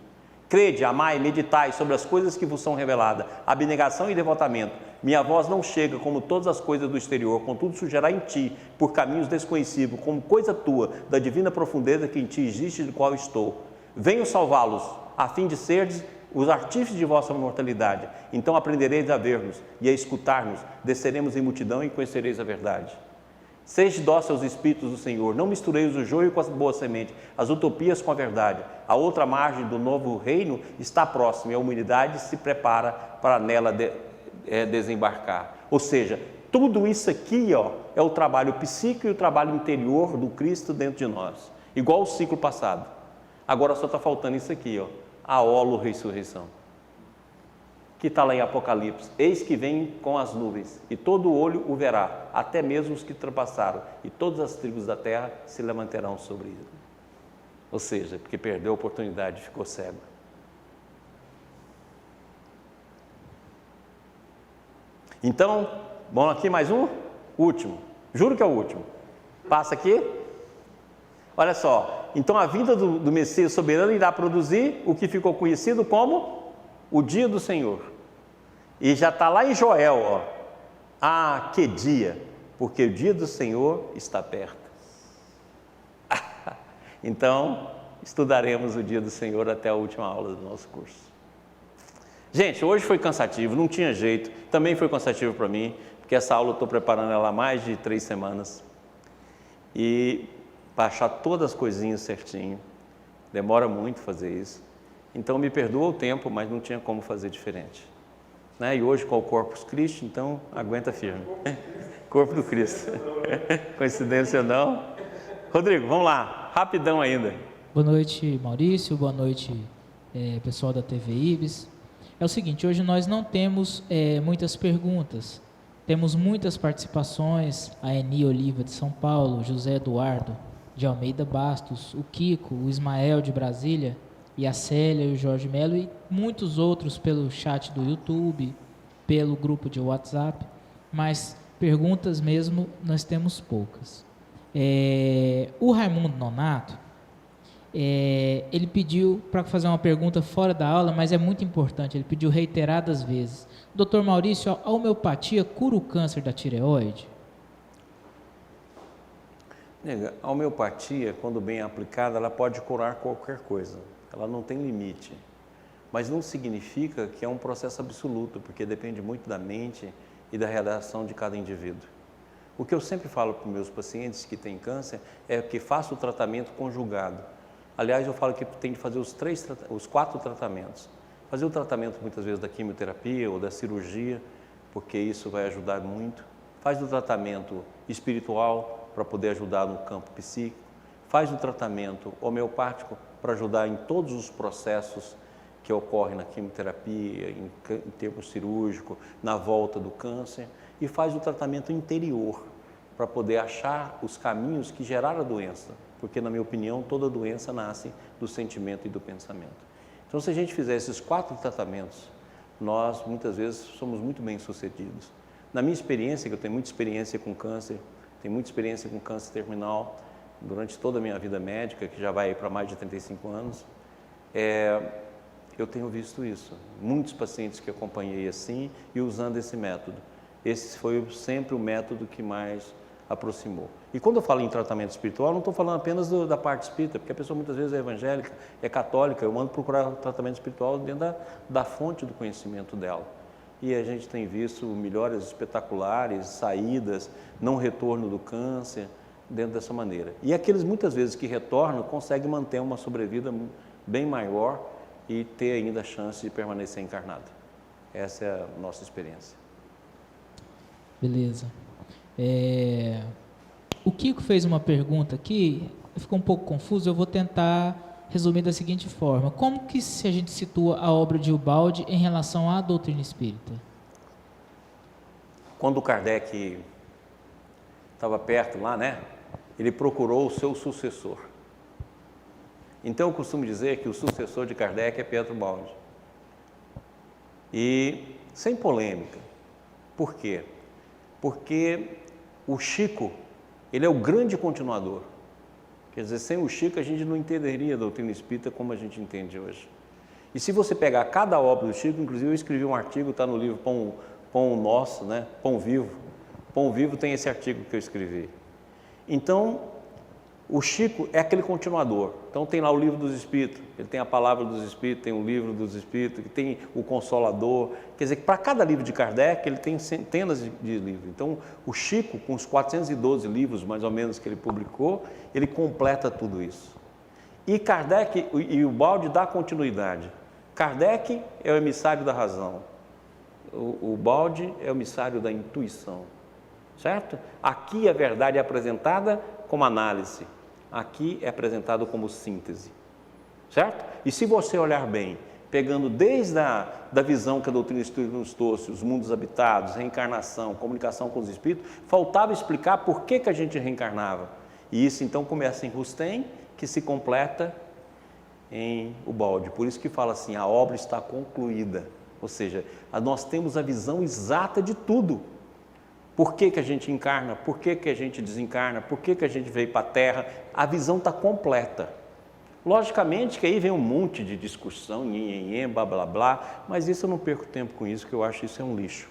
Crede, amai, meditai sobre as coisas que vos são reveladas, abnegação e devotamento. Minha voz não chega como todas as coisas do exterior, contudo surgirá em ti, por caminhos desconhecidos, como coisa tua, da divina profundeza que em ti existe, de qual estou. Venho salvá-los, a fim de serdes os artífices de vossa mortalidade. Então aprendereis a ver-nos e a escutar-nos, desceremos em multidão e conhecereis a verdade. Sede dóceis aos Espíritos do Senhor, não mistureis o joio com as boas sementes, as utopias com a verdade. A outra margem do novo reino está próxima e a humanidade se prepara para nela desembarcar. Ou seja, tudo isso aqui, ó, é o trabalho psíquico e o trabalho interior do Cristo dentro de nós. Igual o ciclo passado. Agora só está faltando isso aqui, ó, a holo-ressurreição, que está lá em Apocalipse. Eis que vem com as nuvens, e todo olho o verá, até mesmo os que trapassaram, e todas as tribos da terra se levantarão sobre ele. Ou seja, porque perdeu a oportunidade, ficou cego. Então, bom, aqui mais um, último, juro que é o último. Passa aqui. Olha só, então a vinda do Messias soberano irá produzir o que ficou conhecido como o dia do Senhor. E já está lá em Joel, ó. Ah, que dia, porque o dia do Senhor está perto. Então, estudaremos o dia do Senhor até a última aula do nosso curso. Gente, hoje foi cansativo, não tinha jeito, também foi cansativo para mim, porque essa aula eu estou preparando ela há mais de 3 semanas. E para achar todas as coisinhas certinho, demora muito fazer isso. Então me perdoa o tempo, mas não tinha como fazer diferente. Né? E hoje com o Corpus Christi, então aguenta firme. Corpo do Cristo. Coincidência ou não? Rodrigo, vamos lá, rapidão ainda. Boa noite, Maurício, boa noite, pessoal da TV Ibis. É o seguinte, hoje nós não temos muitas perguntas, temos muitas participações, a Eni Oliva de São Paulo, José Eduardo de Almeida Bastos, o Kiko, o Ismael de Brasília, e a Célia e o Jorge Melo, e muitos outros pelo chat do YouTube, pelo grupo de WhatsApp, mas perguntas mesmo nós temos poucas. O Raimundo Nonato, ele pediu para fazer uma pergunta fora da aula, mas é muito importante, ele pediu reiteradas vezes. Dr. Maurício, a homeopatia cura o câncer da tireoide? Nega, a homeopatia, quando bem aplicada, ela pode curar qualquer coisa. Ela não tem limite. Mas não significa que é um processo absoluto, porque depende muito da mente e da reação de cada indivíduo. O que eu sempre falo para os meus pacientes que têm câncer é que faça o tratamento conjugado. Aliás, eu falo que tem que fazer os 4 tratamentos. Fazer o tratamento muitas vezes da quimioterapia ou da cirurgia, porque isso vai ajudar muito. Faz o tratamento espiritual para poder ajudar no campo psíquico. Faz o tratamento homeopático para ajudar em todos os processos que ocorrem na quimioterapia, em termos cirúrgicos, na volta do câncer. E faz o tratamento interior para poder achar os caminhos que geraram a doença. Porque, na minha opinião, toda doença nasce do sentimento e do pensamento. Então, se a gente fizer esses 4 tratamentos, nós, muitas vezes, somos muito bem-sucedidos. Na minha experiência, que eu tenho muita experiência com câncer, tenho muita experiência com câncer terminal, durante toda a minha vida médica, que já vai para mais de 35 anos, eu tenho visto isso. Muitos pacientes que acompanhei assim e usando esse método. Esse foi sempre o método que mais aproximou. E quando eu falo em tratamento espiritual, não estou falando apenas da parte espírita, porque a pessoa muitas vezes é evangélica, é católica, eu mando procurar tratamento espiritual dentro da fonte do conhecimento dela. E a gente tem visto melhoras espetaculares, saídas, não retorno do câncer, dentro dessa maneira. E aqueles muitas vezes que retornam, conseguem manter uma sobrevida bem maior e ter ainda a chance de permanecer encarnado. Essa é a nossa experiência. Beleza. O Kiko fez uma pergunta aqui, ficou um pouco confuso, eu vou tentar resumir da seguinte forma: como que a gente situa a obra de Ubaldi em relação à doutrina espírita? Quando Kardec estava perto lá, né? Ele procurou o seu sucessor. Então eu costumo dizer que o sucessor de Kardec é Pietro Ubaldi. E sem polêmica. Por quê? Porque o Chico, ele é o grande continuador. Quer dizer, sem o Chico a gente não entenderia a doutrina espírita como a gente entende hoje. E se você pegar cada obra do Chico, inclusive eu escrevi um artigo, está no livro Pão Nosso, né? Pão Vivo. Pão Vivo tem esse artigo que eu escrevi. Então, o Chico é aquele continuador. Então tem lá o Livro dos Espíritos, ele tem a Palavra dos Espíritos, tem o Livro dos Espíritos, tem o Consolador. Quer dizer, que para cada livro de Kardec, ele tem centenas de livros. Então, o Chico, com os 412 livros, mais ou menos, que ele publicou, ele completa tudo isso. E Kardec e Ubaldi dá continuidade. Kardec é o emissário da razão. O Ubaldi é o emissário da intuição. Certo? Aqui a verdade é apresentada como análise, aqui é apresentado como síntese, certo? E se você olhar bem, pegando desde da visão que a doutrina espírita nos trouxe, os mundos habitados, reencarnação, comunicação com os espíritos, faltava explicar por que a gente reencarnava. E isso então começa em Rustem, que se completa em Ubaldi. Por isso que fala assim, a obra está concluída, ou seja, nós temos a visão exata de tudo. Por que a gente encarna? Por que a gente desencarna? Por que a gente veio para a Terra? A visão está completa. Logicamente que aí vem um monte de discussão, blá, blá, blá, mas isso eu não perco tempo com isso, que eu acho isso é um lixo.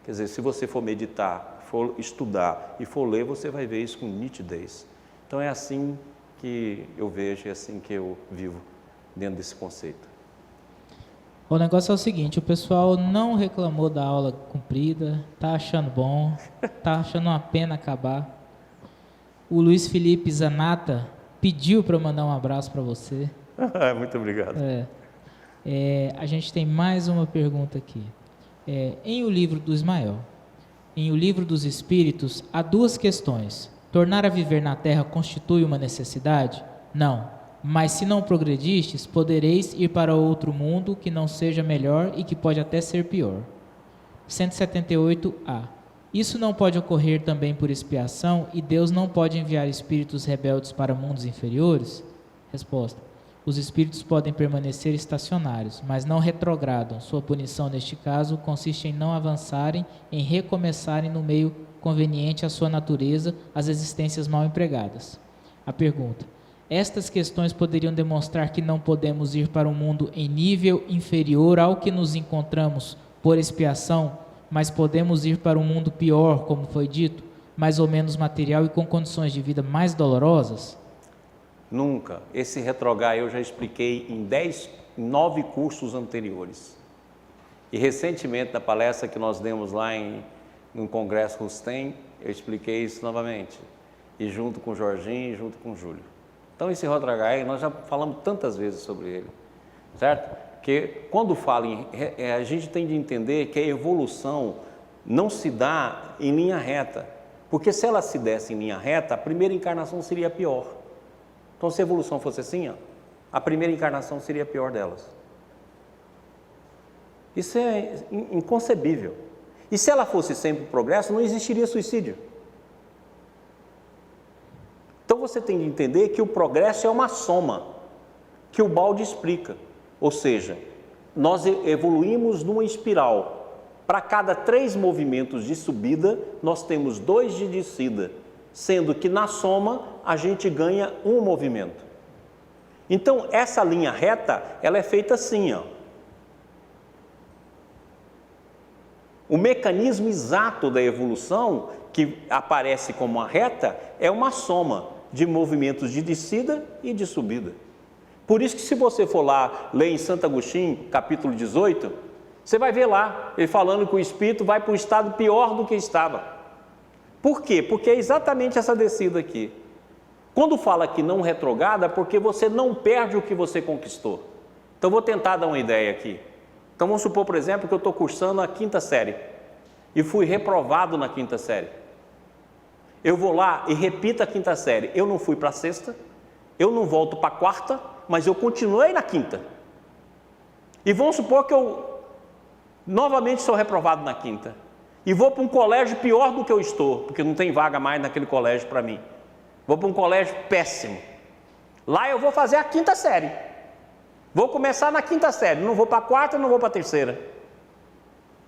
Quer dizer, se você for meditar, for estudar e for ler, você vai ver isso com nitidez. Então é assim que eu vejo, é assim que eu vivo dentro desse conceito. O negócio é o seguinte, o pessoal não reclamou da aula comprida, tá achando bom, tá achando uma pena acabar. O Luiz Felipe Zanata pediu para eu mandar um abraço para você. Muito obrigado. A gente tem mais uma pergunta aqui. Em O Livro do Ismael, em O Livro dos Espíritos, há duas questões. Tornar a viver na Terra constitui uma necessidade? Não. Mas se não progredistes, podereis ir para outro mundo que não seja melhor e que pode até ser pior. 178a. Isso não pode ocorrer também por expiação e Deus não pode enviar espíritos rebeldes para mundos inferiores? Resposta. Os espíritos podem permanecer estacionários, mas não retrogradam. Sua punição neste caso consiste em não avançarem, em recomeçarem no meio conveniente à sua natureza as existências mal empregadas. A pergunta. Estas questões poderiam demonstrar que não podemos ir para um mundo em nível inferior ao que nos encontramos por expiação, mas podemos ir para um mundo pior, como foi dito, mais ou menos material e com condições de vida mais dolorosas? Nunca. Esse retrogar eu já expliquei em 9 cursos anteriores. E recentemente, na palestra que nós demos lá no Congresso Rustem, eu expliquei isso novamente. E junto com o Jorginho e junto com o Júlio. Então, esse retrogar, nós já falamos tantas vezes sobre ele, certo? Porque quando fala a gente tem de entender que a evolução não se dá em linha reta. Porque se ela se desse em linha reta, a primeira encarnação seria a pior. Então, se a evolução fosse assim, a primeira encarnação seria a pior delas. Isso é inconcebível. E se ela fosse sempre o progresso, não existiria suicídio. Então você tem de entender que o progresso é uma soma, que o Ubaldi explica. Ou seja, nós evoluímos numa espiral. Para cada 3 movimentos de subida, nós temos 2 de descida, sendo que na soma a gente ganha um movimento. Então essa linha reta, ela é feita assim, ó. O mecanismo exato da evolução que aparece como uma reta é uma soma de movimentos de descida e de subida. Por isso que se você for lá ler em Santo Agostinho, capítulo 18, você vai ver lá, ele falando que o espírito vai para um estado pior do que estava. Por quê? Porque é exatamente essa descida aqui. Quando fala que não retrograda, é porque você não perde o que você conquistou. Então vou tentar dar uma ideia aqui. Então vamos supor, por exemplo, que eu estou cursando a 5ª série e fui reprovado na 5ª série. Eu vou lá e repito a 5ª série. Eu não fui para a 6ª, eu não volto para a 4ª, mas eu continuei na 5ª. E vamos supor que eu novamente sou reprovado na 5ª e vou para um colégio pior do que eu estou, porque não tem vaga mais naquele colégio para mim. Vou para um colégio péssimo. Lá eu vou fazer a 5ª série. Vou começar na 5ª série, não vou para a 4ª, não vou para a 3ª.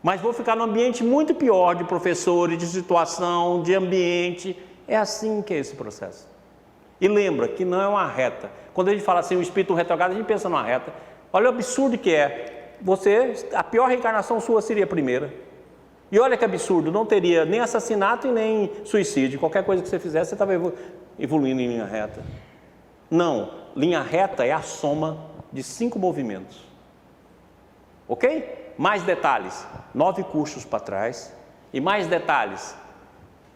Mas vou ficar num ambiente muito pior de professores, de situação, de ambiente. É assim que é esse processo. E lembra que não é uma reta. Quando a gente fala assim, o espírito retrogrado, a gente pensa numa reta. Olha o absurdo que é. A pior reencarnação sua seria a primeira. E olha que absurdo, não teria nem assassinato e nem suicídio. Qualquer coisa que você fizesse, você estava evoluindo em linha reta. Não, linha reta é a soma de 5 movimentos. Ok? Mais detalhes, 9 cursos para trás. E mais detalhes,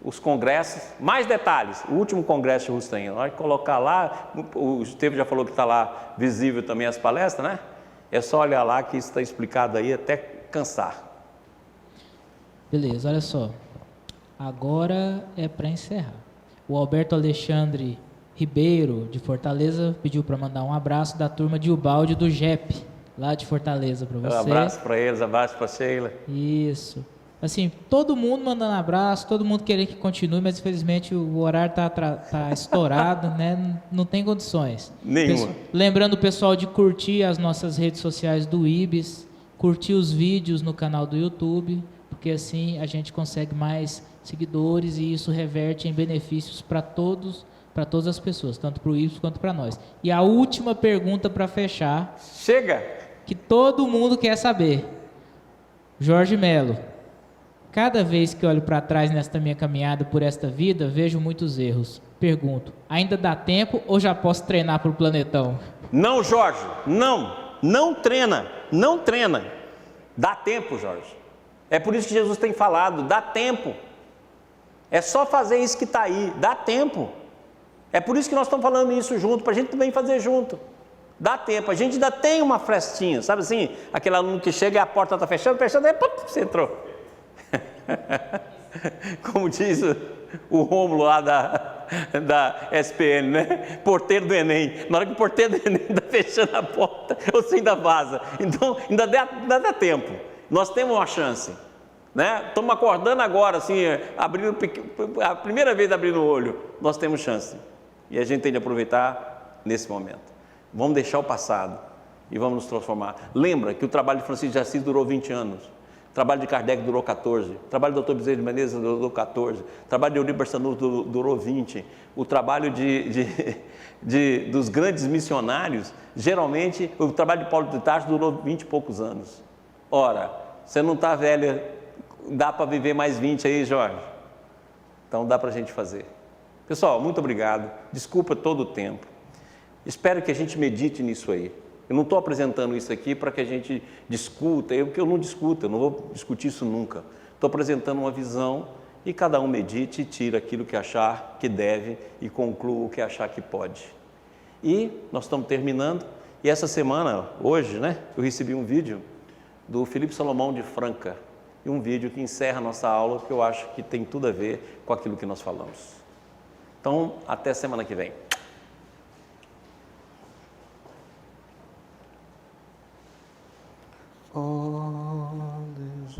os congressos. Mais detalhes, o último congresso de Rustem. Na hora de colocar lá, o Estevam já falou que está lá visível também as palestras, né? É só olhar lá que isso está explicado aí até cansar. Beleza, olha só. Agora é para encerrar. O Alberto Alexandre Ribeiro, de Fortaleza, pediu para mandar um abraço da turma de Ubalde do JEP, lá de Fortaleza, para você. Um abraço para eles, abraço para a Sheila. Isso. Assim, todo mundo mandando abraço, todo mundo querendo que continue, mas infelizmente o horário tá estourado, né? Não tem condições. Nenhuma. Lembrando o pessoal de curtir as nossas redes sociais do IBS, curtir os vídeos no canal do YouTube, porque assim a gente consegue mais seguidores e isso reverte em benefícios para todas as pessoas, tanto para o IBS quanto para nós. E a última pergunta para fechar. Chega! Que todo mundo quer saber. Jorge Melo. Cada vez que olho para trás nesta minha caminhada por esta vida, vejo muitos erros. Pergunto, ainda dá tempo ou já posso treinar para o planetão? Não, Jorge, não treina. Dá tempo, Jorge. É por isso que Jesus tem falado, dá tempo. É só fazer isso que está aí, dá tempo. É por isso que nós estamos falando isso junto, para a gente também fazer junto. Dá tempo, a gente ainda tem uma frestinha, sabe assim? Aquele aluno que chega e a porta está fechando, aí você entrou. Como diz o Rômulo lá da SPN, né? Porteiro do Enem. Na hora que o porteiro do Enem está fechando a porta, você ainda vaza. Então, ainda dá tempo. Nós temos uma chance, né? Estamos acordando agora, assim, a primeira vez abrindo o olho, nós temos chance. E a gente tem de aproveitar nesse momento. Vamos deixar o passado e vamos nos transformar. Lembra que o trabalho de Francisco de Assis durou 20 anos. O trabalho de Kardec durou 14, o trabalho do Dr. Bezerra de Menezes durou 14, o trabalho de Eurípides Barçanufo durou 20, o trabalho dos grandes missionários, geralmente, o trabalho de Paulo de Tarso durou 20 e poucos anos. Ora, você não está velha, dá para viver mais 20 aí, Jorge? Então dá para a gente fazer. Pessoal, muito obrigado, desculpa todo o tempo, espero que a gente medite nisso aí. Eu não estou apresentando isso aqui para que a gente discuta, eu não discuto, eu não vou discutir isso nunca. Estou apresentando uma visão e cada um medite e tira aquilo que achar que deve e conclua o que achar que pode. E nós estamos terminando, e essa semana, hoje, né, eu recebi um vídeo do Felipe Salomão de Franca, e um vídeo que encerra a nossa aula, que eu acho que tem tudo a ver com aquilo que nós falamos. Então, até semana que vem. All is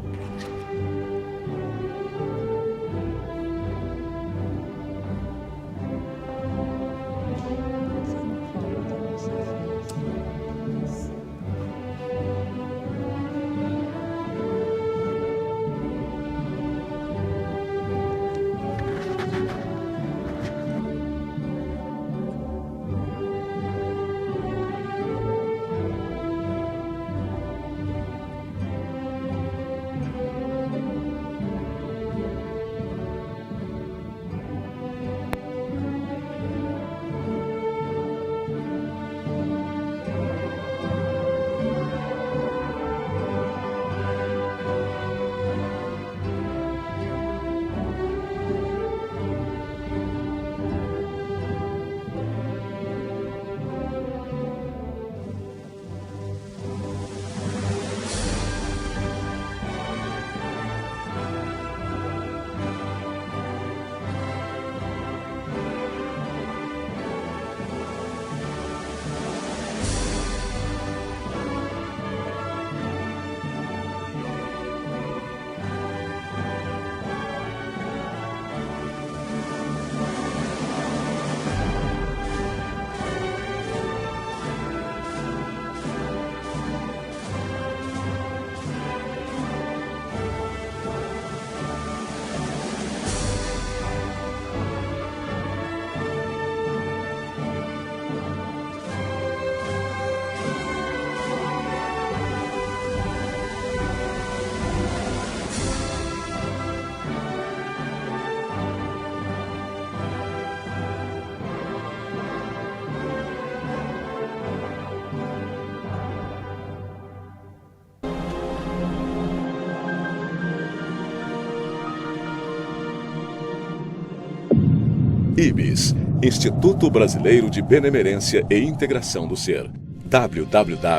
IBS, Instituto Brasileiro de Benemerência e Integração do Ser. www.ibis.org